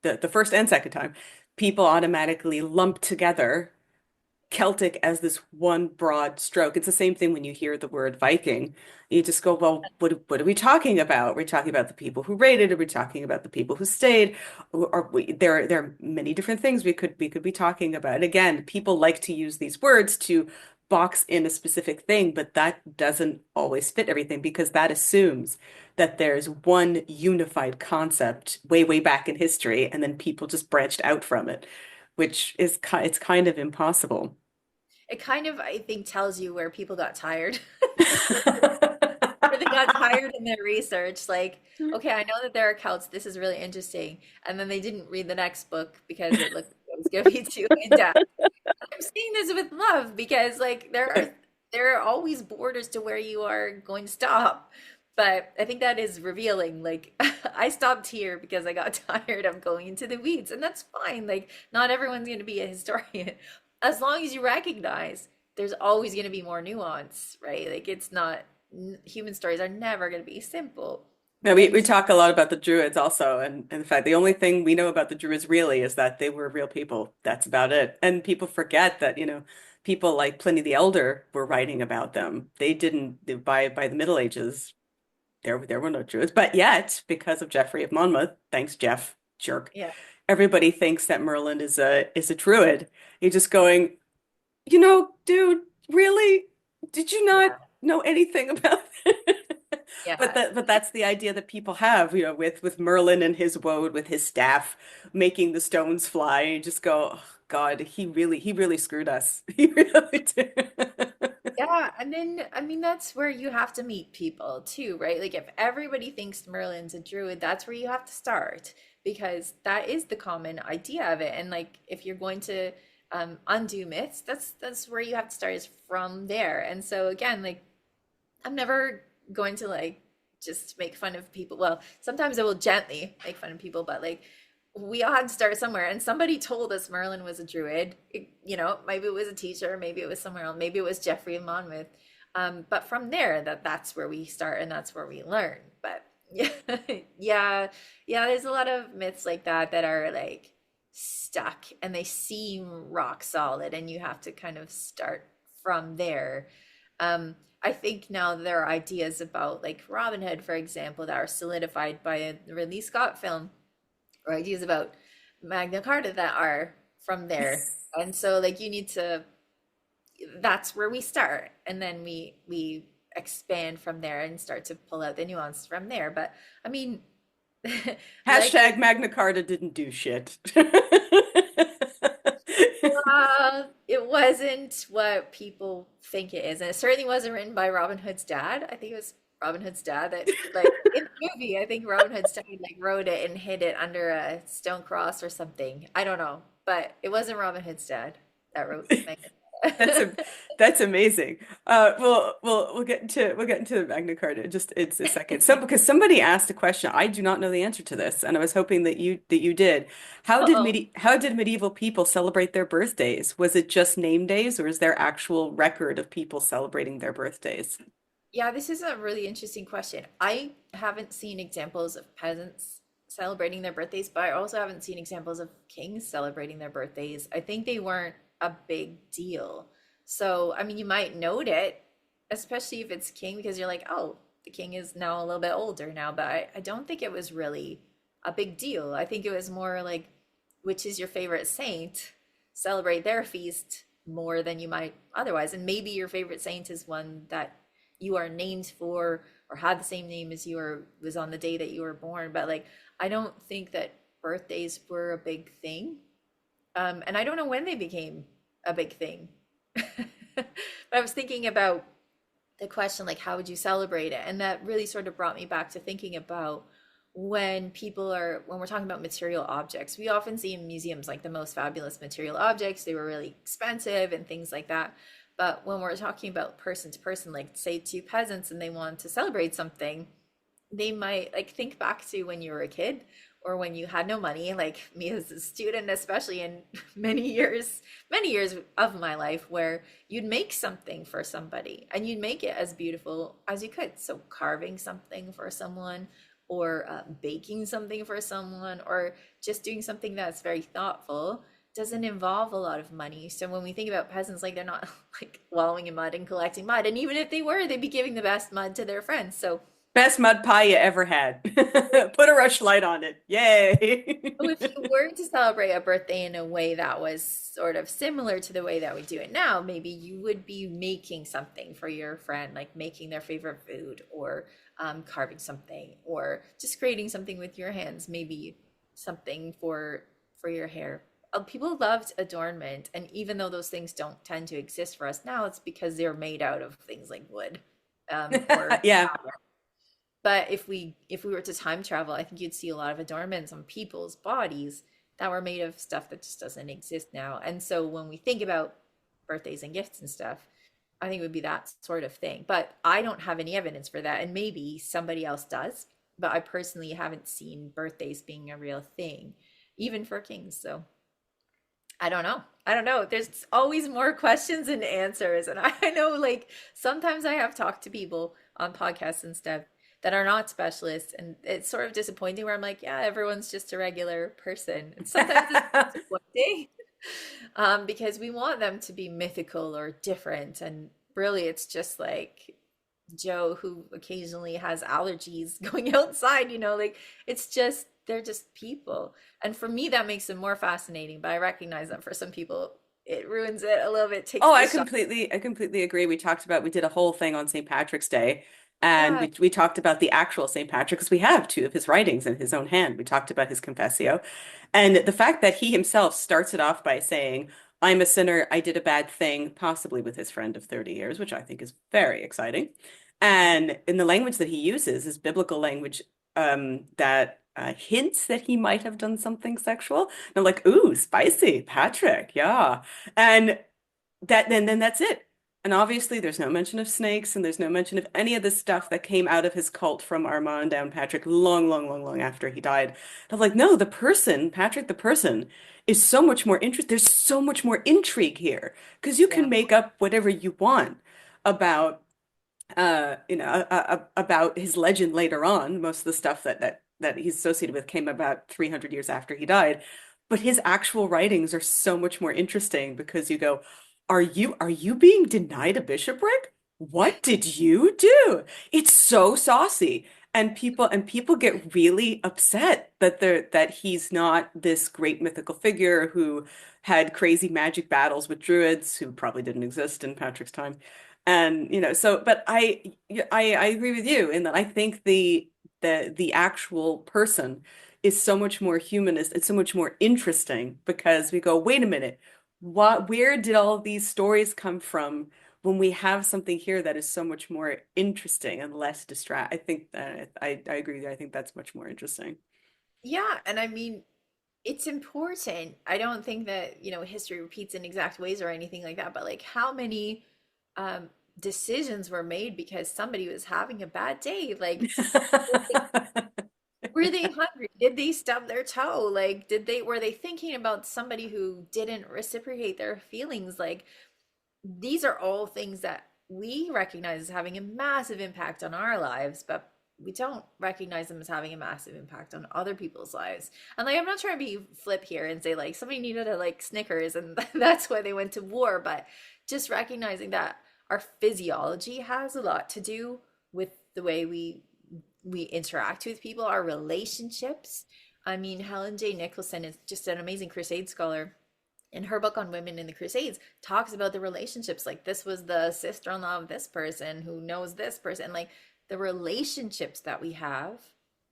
S1: the first and second time, people automatically lump together Celtic as this one broad stroke. It's the same thing when you hear the word Viking. You just go, well, what are we talking about? Are we talking about the people who raided? Are we talking about the people who stayed? There are many different things we could be talking about. And again, people like to use these words to box in a specific thing, but that doesn't always fit everything because that assumes that there's one unified concept way, way back in history, and then people just branched out from it, which is it's kind of impossible.
S2: it kind of, I think, tells you where people got tired. Where they got tired in their research, like, okay, I know that there are Celts, this is really interesting, and then they didn't read the next book because it looked like it was going to be too in depth. I'm saying this with love because like there are always borders to where you are going to stop. But I think that is revealing. Like I stopped here because I got tired of going into the weeds, and that's fine. Like not everyone's going to be a historian. As long as you recognize there's always going to be more nuance, right? Like it's not human stories are never going to be simple.
S1: Yeah, we
S2: And
S1: talk a lot about the Druids also, and in fact, the only thing we know about the Druids really is that they were real people. That's about it. And people forget that, people like Pliny the Elder were writing about them. They didn't by the Middle Ages, there were no Druids. But yet, because of Geoffrey of Monmouth, thanks Jeff, jerk,
S2: yeah,
S1: everybody thinks that Merlin is a Druid. You're just going, dude, really? Did you not
S2: yeah,
S1: know anything about it?
S2: yeah.
S1: But that's the idea that people have, with Merlin and his woad, with his staff making the stones fly. You just go, oh, God, he really screwed us. He really did.
S2: Yeah, and then I mean that's where you have to meet people too, right? Like if everybody thinks Merlin's a druid, that's where you have to start because that is the common idea of it. And like if you're going to undo myths, that's where you have to start is from there. And so again, like I'm never going to like just make fun of people. Well, sometimes I will gently make fun of people, but like we all had to start somewhere. And somebody told us Merlin was a druid. Maybe it was a teacher, maybe it was somewhere else, maybe it was Geoffrey of Monmouth. But from there, that's where we start and that's where we learn. But yeah, yeah, yeah, there's a lot of myths like that are like stuck and they seem rock solid, and you have to kind of start from there. I think now there are ideas about like Robin Hood, for example, that are solidified by the Ridley Scott film, or ideas about Magna Carta that are from there. And so like you need to that's where we start and then we expand from there and start to pull out the nuance from there. But I mean like
S1: Hashtag Magna Carta didn't do shit.
S2: it wasn't what people think it is. And it certainly wasn't written by Robin Hood's dad. I think it was Robin Hood's dad that like in the movie, I think Robin Hood's dad like wrote it and hid it under a stone cross or something. I don't know, but it wasn't Robin Hood's dad that wrote Magna
S1: That's
S2: Carta.
S1: a that's amazing. We'll get into the Magna Carta in just it's a second. So because somebody asked a question, I do not know the answer to this, and I was hoping that you did.
S2: Uh-oh.
S1: How did medieval people celebrate their birthdays? Was it just name days, or is there actual record of people celebrating their birthdays?
S2: Yeah, this is a really interesting question. I haven't seen examples of peasants celebrating their birthdays, but I also haven't seen examples of kings celebrating their birthdays. I think they weren't a big deal. So, I mean, you might note it, especially if it's king, because you're like, oh, the king is now a little bit older now, but I don't think it was really a big deal. I think it was more like, which is your favorite saint? Celebrate their feast more than you might otherwise. And maybe your favorite saint is one that you are named for or had the same name as you or was on the day that you were born. But like, I don't think that birthdays were a big thing. And I don't know when they became a big thing. But I was thinking about the question, like, how would you celebrate it? And that really sort of brought me back to thinking about when we're talking about material objects, we often see in museums like the most fabulous material objects, they were really expensive and things like that. But when we're talking about person to person, like say two peasants and they want to celebrate something, they might like think back to when you were a kid or when you had no money, like me as a student, especially in many years of my life, where you'd make something for somebody and you'd make it as beautiful as you could. So carving something for someone or baking something for someone or just doing something that's very thoughtful doesn't involve a lot of money. So when we think about peasants, like they're not like wallowing in mud and collecting mud. And even if they were, they'd be giving the best mud to their friends. So
S1: Best mud pie you ever had. Put a rush light on it. Yay.
S2: oh, if you were to celebrate a birthday in a way that was sort of similar to the way that we do it now, maybe you would be making something for your friend, like making their favorite food or carving something or just creating something with your hands, maybe something for your hair. People loved adornment, and even though those things don't tend to exist for us now, it's because they're made out of things like wood or
S1: Yeah.
S2: but if we were to time travel, I think you'd see a lot of adornments on people's bodies that were made of stuff that just doesn't exist now. And so when we think about birthdays and gifts and stuff, I think it would be that sort of thing. But I don't have any evidence for that, and maybe somebody else does. But I personally haven't seen birthdays being a real thing, even for kings. So I don't know. I don't know. There's always more questions and answers. And I know, like, sometimes I have talked to people on podcasts and stuff that are not specialists. And it's sort of disappointing where I'm like, yeah, everyone's just a regular person. And sometimes it's disappointing because we want them to be mythical or different. And really, it's just like Joe who occasionally has allergies going outside, like it's just they're just people. And for me that makes them more fascinating, but I recognize that for some people it ruins it a little bit, takes
S1: Oh,
S2: the shock.
S1: I completely agree. We did a whole thing on St. Patrick's Day, and
S2: Yeah,
S1: we talked about the actual St. Patrick because we have two of his writings in his own hand. We talked about his Confessio, and the fact that he himself starts it off by saying, "I'm a sinner. I did a bad thing," possibly with his friend of 30 years, which I think is very exciting. And in the language that he uses is biblical language that hints that he might have done something sexual. And I'm like, ooh, spicy, Patrick, yeah. And then that's it. And obviously there's no mention of snakes and there's no mention of any of the stuff that came out of his cult from Armand down Patrick long, long, long, long after he died. And I'm like, no, the person, Patrick the person, is so much more interest. There's so much more intrigue here because you
S2: yeah,
S1: can make up whatever you want about about his legend later on. Most of the stuff that he's associated with came about 300 years after he died. But his actual writings are so much more interesting because you go, are you being denied a bishopric? What did you do? It's so saucy. And people get really upset that he's not this great mythical figure who had crazy magic battles with druids who probably didn't exist in Patrick's time. And so but I agree with you in that I think the actual person is so much more humanist. It's so much more interesting because we go, wait a minute, where did all these stories come from when we have something here that is so much more interesting and less I think that I agree with you. I think that's much more interesting.
S2: Yeah, and I mean, it's important. I don't think that, history repeats in exact ways or anything like that, but like how many um decisions were made because somebody was having a bad day? Like, were they hungry? Did they stub their toe? Like, were they thinking about somebody who didn't reciprocate their feelings? Like, these are all things that we recognize as having a massive impact on our lives, but we don't recognize them as having a massive impact on other people's lives. And like, I'm not trying to be flip here and say like somebody needed a like Snickers and that's why they went to war, but just recognizing that our physiology has a lot to do with the way we interact with people, our relationships. I mean, Helen J. Nicholson is just an amazing crusade scholar, and her book on women in the crusades talks about the relationships. Like, this was the sister-in-law of this person who knows this person. Like, the relationships that we have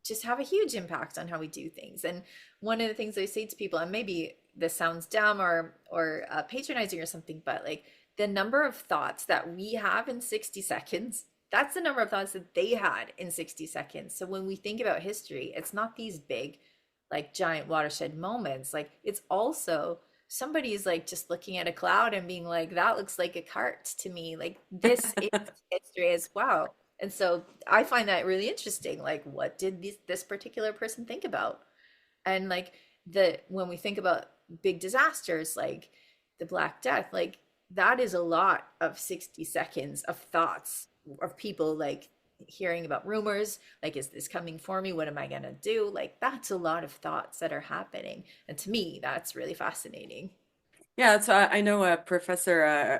S2: just have a huge impact on how we do things. And one of the things I say to people, and maybe this sounds dumb or patronizing or something, but like the number of thoughts that we have in 60 seconds, that's the number of thoughts that they had in 60 seconds. So when we think about history, it's not these big like giant watershed moments. Like, it's also somebody's like just looking at a cloud and being like, that looks like a cart to me. Like, this is history as well. And so I find that really interesting. Like, what did this particular person think about? And like, when we think about big disasters like the Black Death, like that is a lot of 60 seconds of thoughts of people like hearing about rumors, like, is this coming for me? What am I gonna do? Like, that's a lot of thoughts that are happening. And to me, that's really fascinating.
S1: Yeah, so I know a professor,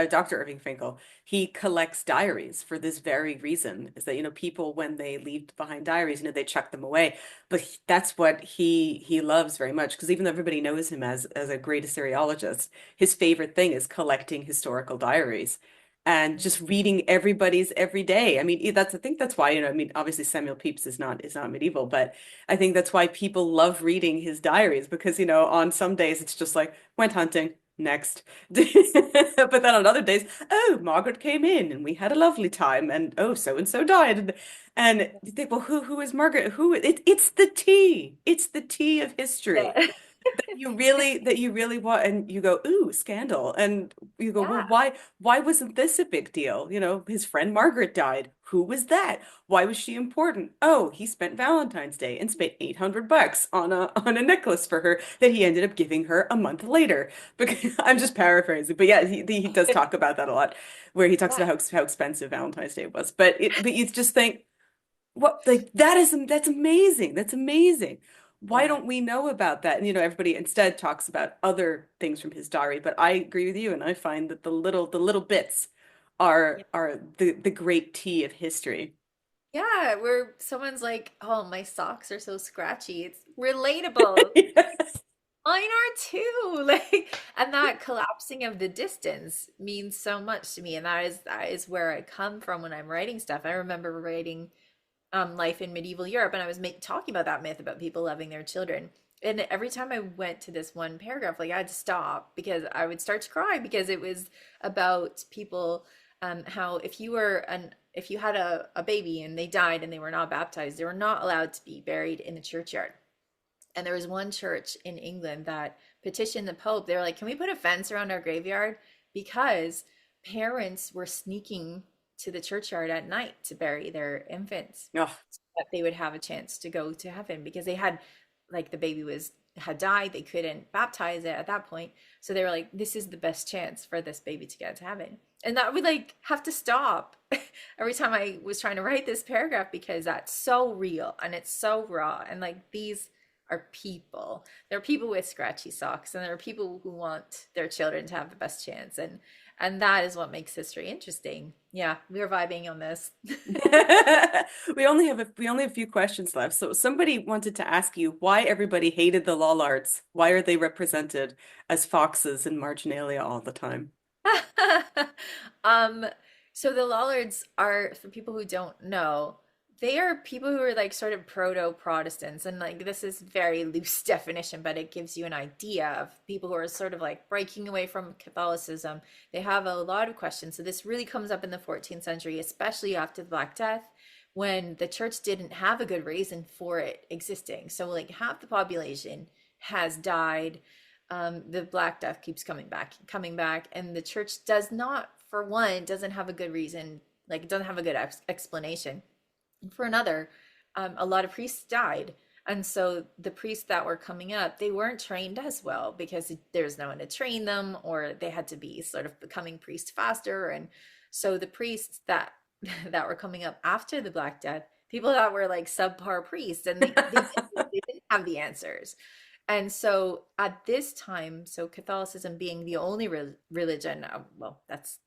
S1: Dr. Irving Finkel. He collects diaries for this very reason, is that, people when they leave behind diaries, they chuck them away. But that's what he loves very much, because even though everybody knows him as a great Assyriologist, his favorite thing is collecting historical diaries and just reading everybody's every day. I mean, I think that's why, I mean, obviously Samuel Pepys is not medieval, but I think that's why people love reading his diaries because, on some days it's just like, went hunting, next. But then on other days, oh, Margaret came in and we had a lovely time, and oh, so and so died. And you think, well, who is Margaret? It's the tea. It's the tea of history
S2: Yeah.
S1: that you really want, and you go, ooh, scandal. And you go, well,
S2: Yeah.
S1: why wasn't this a big deal? His friend Margaret died. Who was that? Why was she important? Oh, he spent Valentine's Day and spent $800 on a necklace for her that he ended up giving her a month later. Because I'm just paraphrasing, but yeah, he does talk about that a lot, where he talks
S2: Yeah.
S1: about how expensive Valentine's Day was. But you just think, what, like, that's amazing. That's amazing. Why
S2: Yeah.
S1: don't we know about that? And everybody instead talks about other things from his diary. But I agree with you, and I find that the little bits are the great tea of history.
S2: Yeah, where someone's like, "Oh, my socks are so scratchy." It's relatable.
S1: Yes.
S2: Mine are too. Like, and that collapsing of the distance means so much to me. And that is where I come from when I'm writing stuff. I remember writing life in medieval Europe, and I was talking about that myth about people loving their children. And every time I went to this one paragraph, like I had to stop because I would start to cry because it was about people, how if you had a baby and they died and they were not baptized, they were not allowed to be buried in the churchyard. And there was one church in England that petitioned the Pope. They were like, can we put a fence around our graveyard? Because parents were sneaking to the churchyard at night to bury their infants
S1: Oh,
S2: so that they would have a chance to go to heaven because they had, like, the baby had died. They couldn't baptize it at that point. So they were like, this is the best chance for this baby to get to heaven. And that would like have to stop every time I was trying to write this paragraph because that's so real and it's so raw. And like, these are people. There are people with scratchy socks, and there are people who want their children to have the best chance. And that is what makes history interesting. Yeah, we're vibing on this.
S1: we only have a few questions left. So somebody wanted to ask you why everybody hated the Lollards. Why are they represented as foxes and marginalia all the time?
S2: um, so the Lollards are, for people who don't know, They are people who are like sort of proto-Protestants, and like this is very loose definition, but it gives you an idea of people who are sort of like breaking away from Catholicism. They have a lot of questions. So this really comes up in the 14th century, especially after the Black Death, when the church didn't have a good reason for it existing. So like half the population has died. The Black Death keeps coming back, and the church does not, for one, doesn't have a good reason, like it doesn't have a good explanation. For another, a lot of priests died. And so the priests that were coming up, they weren't trained as well because there's no one to train them, or they had to be sort of becoming priests faster. And so the priests that that were coming up after the Black Death, people that were like subpar priests, and they didn't have the answers. And so at this time, so Catholicism being the only religion, well, that's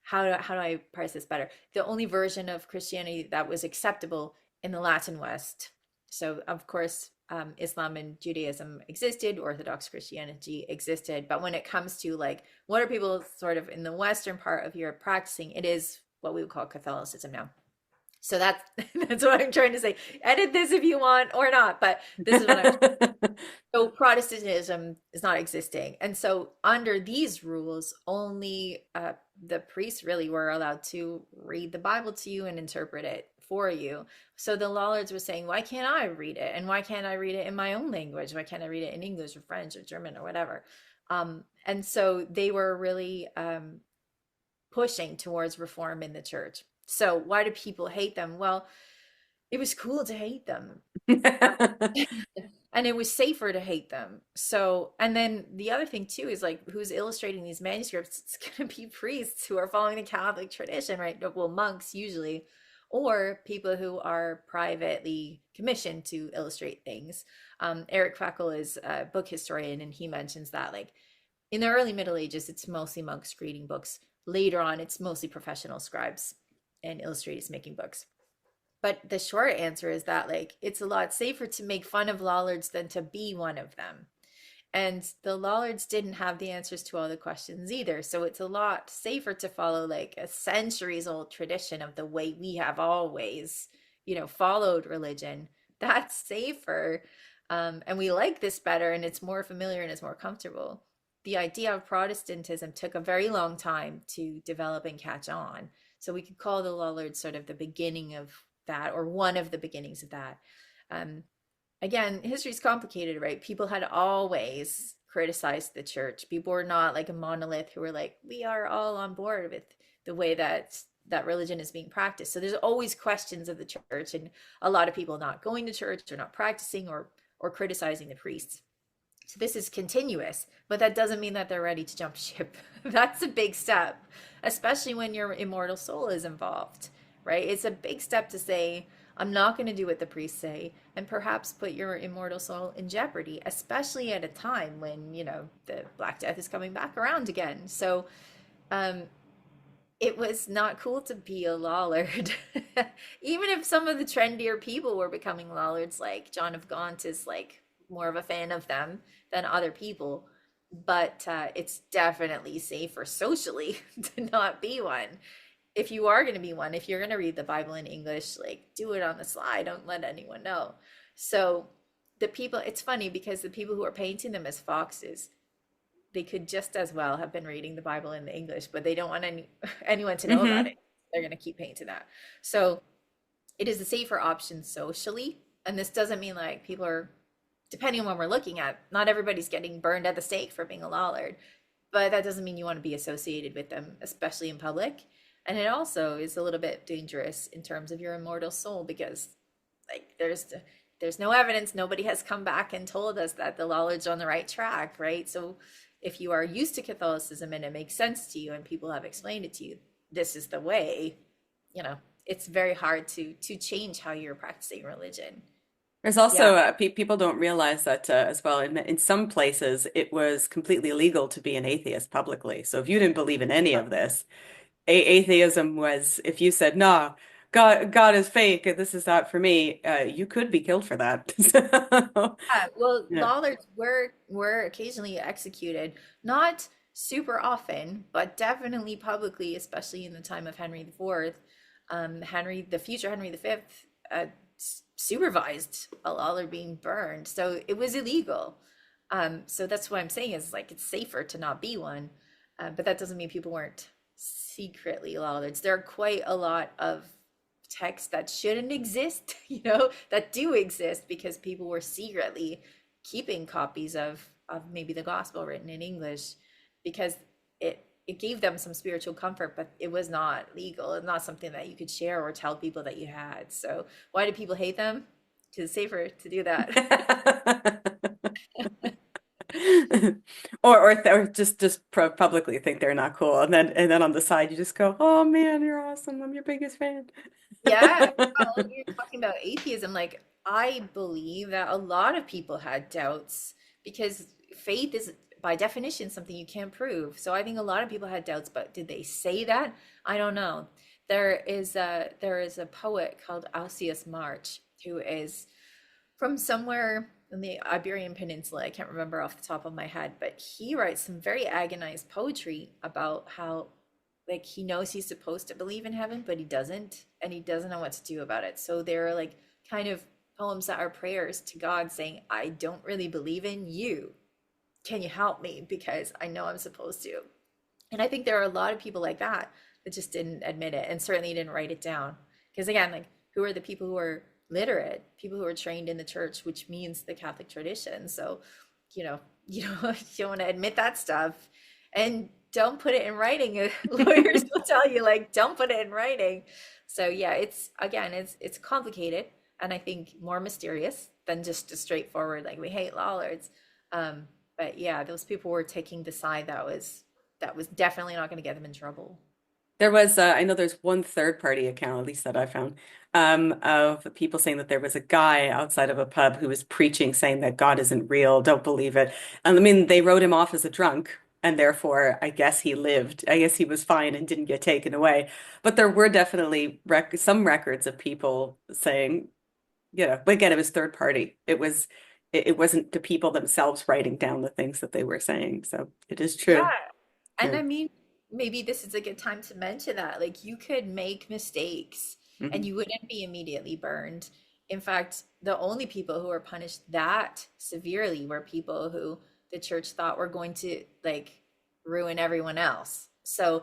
S2: how do I price this better? The only version of Christianity that was acceptable in the Latin West. So, of course, Islam and Judaism existed, Orthodox Christianity existed, but when it comes to like what are people sort of in the Western part of Europe practicing, it is what we would call Catholicism now. So that's that's what I'm trying to say. Edit this if you want or not, but this is what I'm so Protestantism is not existing. And so under these rules, only the priests really were allowed to read the Bible to you and interpret it for you. So the Lollards were saying, why can't I read it? And why can't I read it in my own language? Why can't I read it in English or French or German or whatever? And so they were really pushing towards reform in the church. So why do people hate them? Well, it was cool to hate them. And it was safer to hate them. So, and then the other thing too is like who's illustrating these manuscripts? It's going to be priests who are following the Catholic tradition, right? Well, monks usually, or people who are privately commissioned to illustrate things. Eric Fackel is a book historian, and he mentions that like in the early Middle Ages, it's mostly monks reading books. Later on, it's mostly professional scribes and illustrators making books. But the short answer is that like it's a lot safer to make fun of Lollards than to be one of them. And the Lollards didn't have the answers to all the questions either. So it's a lot safer to follow like a centuries old tradition of the way we have always, followed religion. That's safer. And we like this better, and it's more familiar and it's more comfortable. The idea of Protestantism took a very long time to develop and catch on. So we could call the Lollards sort of the beginning of that, or one of the beginnings of that. Um, Again, history's complicated, right? People had always criticized the church. People were not like a monolith who were like, we are all on board with the way that religion is being practiced. So there's always questions of the church, and a lot of people not going to church or not practicing or criticizing the priests. So this is continuous, but that doesn't mean that they're ready to jump ship. That's a big step, especially when your immortal soul is involved, right? It's a big step to say, I'm not going to do what the priests say, and perhaps put your immortal soul in jeopardy, especially at a time when, the Black Death is coming back around again. So, um, it was not cool to be a Lollard. Even if some of the trendier people were becoming Lollards, like John of Gaunt is like more of a fan of them than other people. But it's definitely safer socially to not be one. If you are going to be one, if you're going to read the Bible in English, like do it on the sly, don't let anyone know. So the people, it's funny because the people who are painting them as foxes, they could just as well have been reading the Bible in the English, but they don't want anyone to know about
S1: Hmm.
S2: it. They're going to keep painting that. So it is a safer option socially. And this doesn't mean like people are, depending on what we're looking at, not everybody's getting burned at the stake for being a Lollard, but that doesn't mean you want to be associated with them, especially in public. And it also is a little bit dangerous in terms of your immortal soul because like there's no evidence, nobody has come back and told us that the Lollards are on the right track, right? So if you are used to Catholicism and it makes sense to you and people have explained it to you, this is the way, you know, it's very hard to change how you're practicing religion.
S1: There's
S2: Yeah.
S1: also people don't realize that as well. In some places, it was completely illegal to be an atheist publicly. So if you didn't believe in any of this, atheism was if you said no, God is fake. This is not for me. You could be killed for that. So,
S2: Well,
S1: yeah.
S2: Lollards were occasionally executed, not super often, but definitely publicly, especially in the time of Henry IV. The future Henry V, supervised a Lallard being burned, so it was illegal. So that's what I'm saying is like it's safer to not be one, but that doesn't mean people weren't secretly Lollards. There are quite a lot of texts that shouldn't exist, that do exist because people were secretly keeping copies of maybe the gospel written in English because it gave them some spiritual comfort, but it was not legal. It's not something that you could share or tell people that you had. So why do people hate them? Because it's safer to do that.
S1: Or just publicly think they're not cool, and then on the side you just go, "Oh man, you're awesome. I'm your biggest fan."
S2: Yeah. Well, you're talking about atheism. Like, I believe that a lot of people had doubts because faith is, by definition, something you can't prove. So I think a lot of people had doubts, but did they say that? I don't know. There is a poet called Alcius March who is from somewhere in the Iberian Peninsula. I can't remember off the top of my head, but he writes some very agonized poetry about how, like, he knows he's supposed to believe in heaven, but he doesn't, and he doesn't know what to do about it. So they're like kind of poems that are prayers to God saying, I don't really believe in you. Can you help me? Because I know I'm supposed to. And I think there are a lot of people like that that just didn't admit it and certainly didn't write it down. Because again, like, who are the people who are literate, people who are trained in the church, which means the Catholic tradition? So, you don't want to admit that stuff and don't put it in writing. Lawyers will tell you, like, don't put it in writing. So yeah, it's complicated and I think more mysterious than just a straightforward, like, we hate Lollards. But yeah, those people were taking the side that was definitely not going to get them in trouble.
S1: There was, I know there's one third party account, at least that I found, of people saying that there was a guy outside of a pub who was preaching, saying that God isn't real, don't believe it. And I mean, they wrote him off as a drunk, and therefore, I guess he lived. I guess he was fine and didn't get taken away. But there were definitely some records of people saying, but again, it was third party. It wasn't the people themselves writing down the things that they were saying. So it is
S2: Yeah.
S1: true.
S2: And
S1: Yeah.
S2: I mean, maybe this is a good time to mention that. Like, you could make mistakes and
S1: Mhm.
S2: you wouldn't be immediately burned. In fact, the only people who were punished that severely were people who the church thought were going to, like, ruin everyone else. So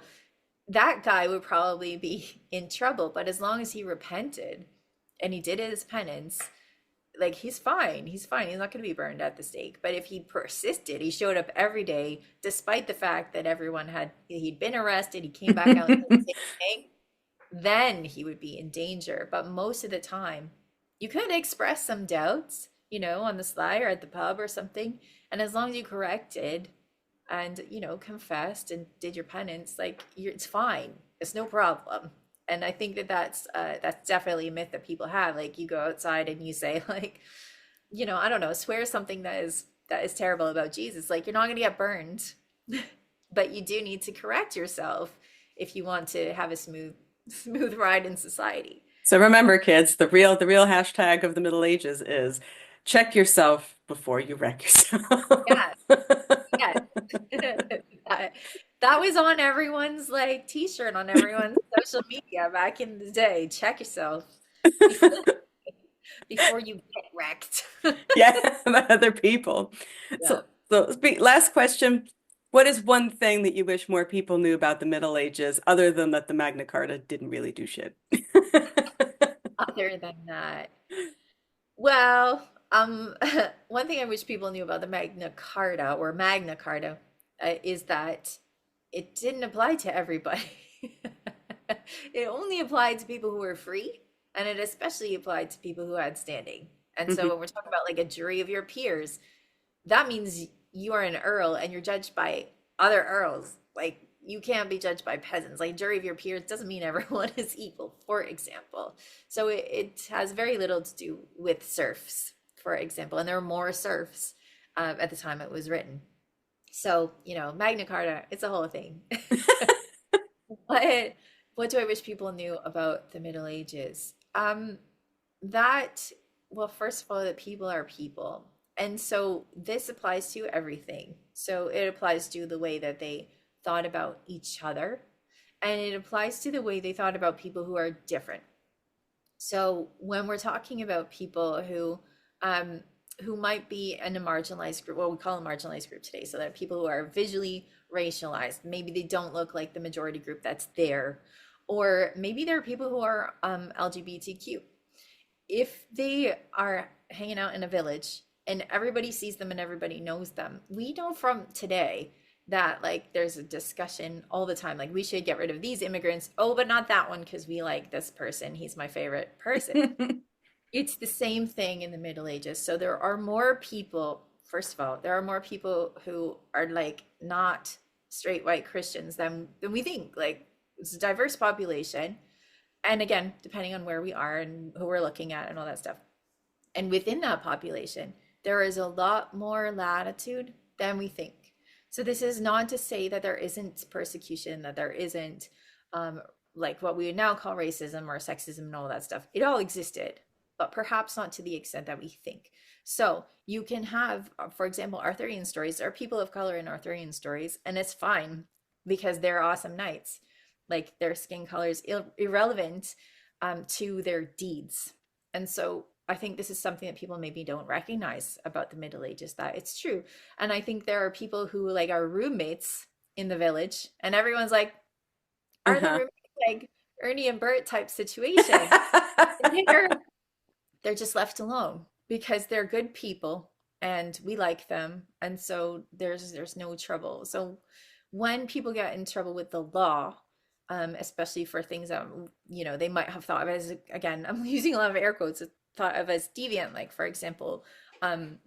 S2: that guy would probably be in trouble, but as long as he repented and he did his penance, like, he's fine. He's fine. He's not going to be burned at the stake. But if he persisted, he showed up every day, despite the fact that he'd been arrested, he came back out the same day, then he would be in danger. But most of the time, you could express some doubts, on the sly or at the pub or something. And as long as you corrected and, confessed and did your penance, like, it's fine. It's no problem. And I think that that's definitely a myth that people have. Like, you go outside and you say, like, I don't know, swear something that is terrible about Jesus. Like, you're not going to get burned, but you do need to correct yourself if you want to have a smooth ride in society.
S1: So remember, kids, the real hashtag of the Middle Ages is check yourself before you wreck yourself.
S2: Yes, yes. that, that was on everyone's, like, t-shirt on everyone's social media back in the day. Check yourself before before you get wrecked.
S1: Yeah, by other people.
S2: Yeah.
S1: So last question. What is one thing that you wish more people knew about the Middle Ages, other than that the Magna Carta didn't really do shit?
S2: Other than that, well, one thing I wish people knew about the Magna Carta, is that it didn't apply to everybody. It only applied to people who were free, and it especially applied to people who had standing. And so
S1: Mhm.
S2: when we're talking about, like, a jury of your peers, that means you are an earl and you're judged by other earls. Like, you can't be judged by peasants. Like, jury of your peers doesn't mean everyone is equal, for example. So it has very little to do with serfs, for example. And there were more serfs at the time it was written. So, Magna Carta, it's a whole thing. What what do I wish people knew about the Middle Ages? That, well, first of all, that people are people. And so this applies to everything. So it applies to the way that they thought about each other. and it applies to the way they thought about people who are different. So when we're talking about people um, who might be in a marginalized group, what we call a marginalized group today, so that people who are visually racialized, maybe they don't look like the majority group that's there, or maybe there are people who are LGBTQ. If they are hanging out in a village and everybody sees them and everybody knows them, we know from today that like there's a discussion all the time, like we should get rid of these immigrants, oh but not that one because we like this person, he's my favorite person. It's the same thing in the Middle Ages. So there are more people, first of all, there are more people who are like not straight white Christians than we think. Like it's a diverse population. And again, depending on where we are and who we're looking at and all that stuff. And within that population, there is a lot more latitude than we think. So this is not to say that there isn't persecution, that there isn't um, like what we would now call racism or sexism and all that stuff. It all existed, but perhaps not to the extent that we think. So you can have, for example, Arthurian stories. There are people of color in Arthurian stories, and it's fine because they're awesome knights. Like their skin color is irrelevant to their deeds. And so I think this is something that people maybe don't recognize about the Middle Ages, that it's true. And I think there are people who like are roommates in the village, and everyone's like, are they
S1: Uh-huh.
S2: roommates like Ernie and Bert type situation? And they're just left alone because they're good people and we like them, and so there's no trouble. So when people get in trouble with the law, especially for things that they might have thought of as, again, I'm using a lot of air quotes, thought of as deviant, like for example um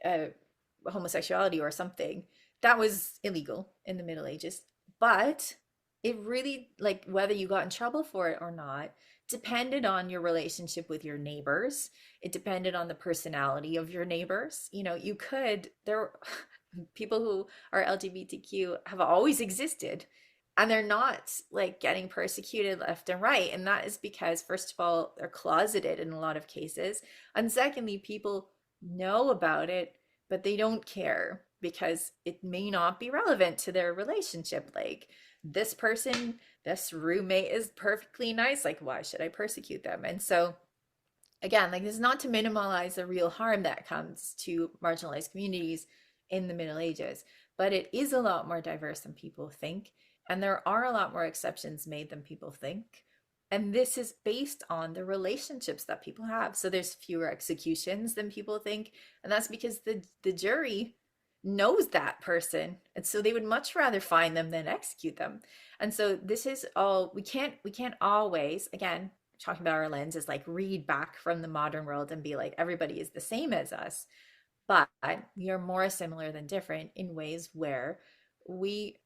S2: uh, homosexuality or something, that was illegal in the Middle Ages. But it really, like whether you got in trouble for it or not, depended on your relationship with your neighbors. It depended on the personality of your neighbors. You could, there people who are LGBTQ have always existed, and they're not like getting persecuted left and right. And that is because, first of all, they're closeted in a lot of cases. And secondly, people know about it, but they don't care because it may not be relevant to their relationship. Like this person, this roommate is perfectly nice. Like, why should I persecute them? And so, again, like this is not to minimize the real harm that comes to marginalized communities in the Middle Ages, but it is a lot more diverse than people think. And there are a lot more exceptions made than people think. And this is based on the relationships that people have. So there's fewer executions than people think. And that's because the jury knows that person. And so they would much rather find them than execute them. And so this is all, we can't always, again, talking about our lens, is like read back from the modern world and be like, everybody is the same as us. But we are more similar than different in ways where we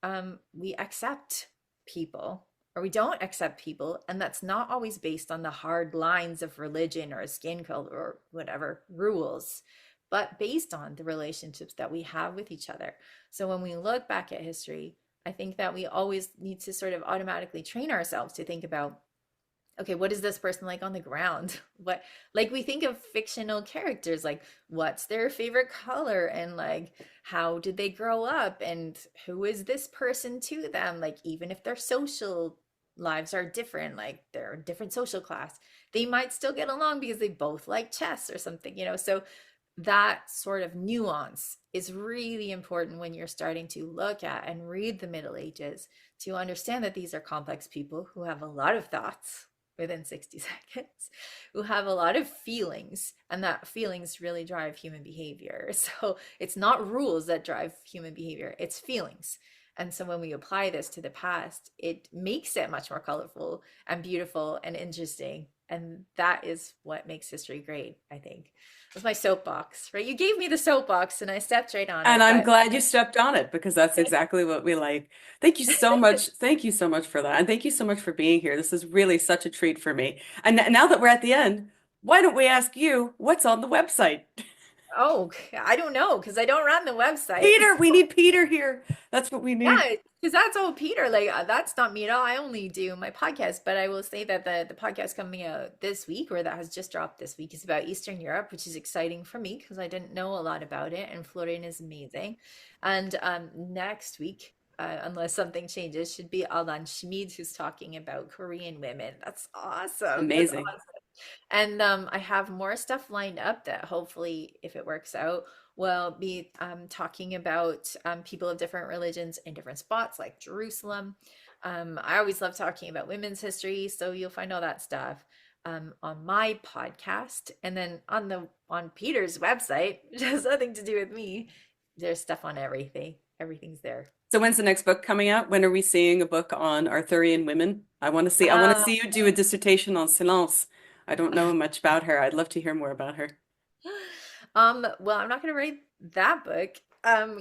S2: accept people or we don't accept people, and that's not always based on the hard lines of religion or skin color or whatever rules, but based on the relationships that we have with each other. So when we look back at history, I think that we always need to sort of automatically train ourselves to think about, okay, what is this person like on the ground? What, like we think of fictional characters, like what's their favorite color and like how did they grow up and who is this person to them? Like even if their social lives are different, like they're a different social class, they might still get along because they both like chess or something. So that sort of nuance is really important when you're starting to look at and read the Middle Ages, to understand that these are complex people who have a lot of thoughts within 60 seconds, who have a lot of feelings, and that feelings really drive human behavior. So it's not rules that drive human behavior, it's feelings. And so when we apply this to the past, it makes it much more colorful and beautiful and interesting. And that is what makes history great, I think. That's my soapbox, right? You gave me the soapbox and I stepped right on
S1: And
S2: it,
S1: I'm
S2: but
S1: glad you stepped on it because that's exactly what we like. Thank you so much. Thank you so much for that. And thank you so much for being here. This is really such a treat for me. And now that we're at the end, why don't we ask you what's on the website?
S2: oh, I don't know because I don't run the website.
S1: Peter, we need Peter here. That's what we need.
S2: Yeah, because that's all Peter. Like that's not me at all. I only do my podcast, but I will say that the podcast coming out this week, or that has just dropped this week, is about Eastern Europe, which is exciting for me because I didn't know a lot about it, and Florian is amazing. And next week unless something changes, should be Aldan Schmid, who's talking about Korean women. That's awesome. That's
S1: Amazing.
S2: awesome. And I have more stuff lined up that hopefully, if it works out, will be talking about people of different religions in different spots like Jerusalem. I always love talking about women's history, so you'll find all that stuff on my podcast, and then on Peter's website, which has nothing to do with me. There's stuff on everything. Everything's there.
S1: So when's the next book coming out? When are we seeing a book on Arthurian women? I want to
S2: Um,
S1: see you do a dissertation on Silence. I don't know much about her. I'd love to hear more about her.
S2: well, I'm not going to write that book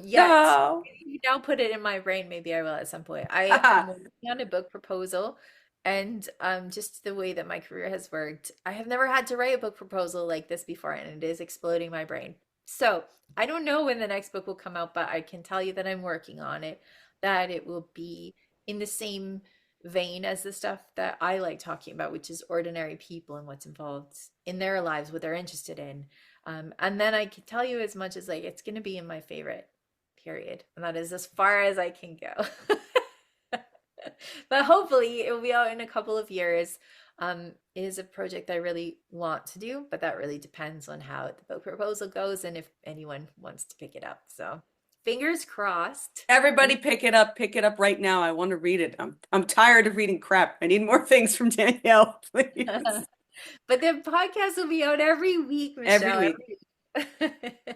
S2: yet.
S1: No.
S2: You now put it in my brain. Maybe I will at some point. I am
S1: Haha.
S2: working on a book proposal, and just the way that my career has worked, I have never had to write a book proposal like this before, and it is exploding my brain. So I don't know when the next book will come out, but I can tell you that I'm working on it, that it will be in the same vein as the stuff that I like talking about, which is ordinary people and what's involved in their lives, what they're interested in. And then I can tell you as much as like it's going to be in my favorite period, and that is as far as I can go. But hopefully it will be out in a couple of years. It is a project I really want to do, but that really depends on how the book proposal goes and if anyone wants to pick it up. So fingers crossed.
S1: Everybody pick it up right now. I want to read it. I'm tired of reading crap. I need more things from Danielle, please.
S2: But the podcast will be out every week,
S1: Every
S2: Michelle.
S1: week.
S2: Every week.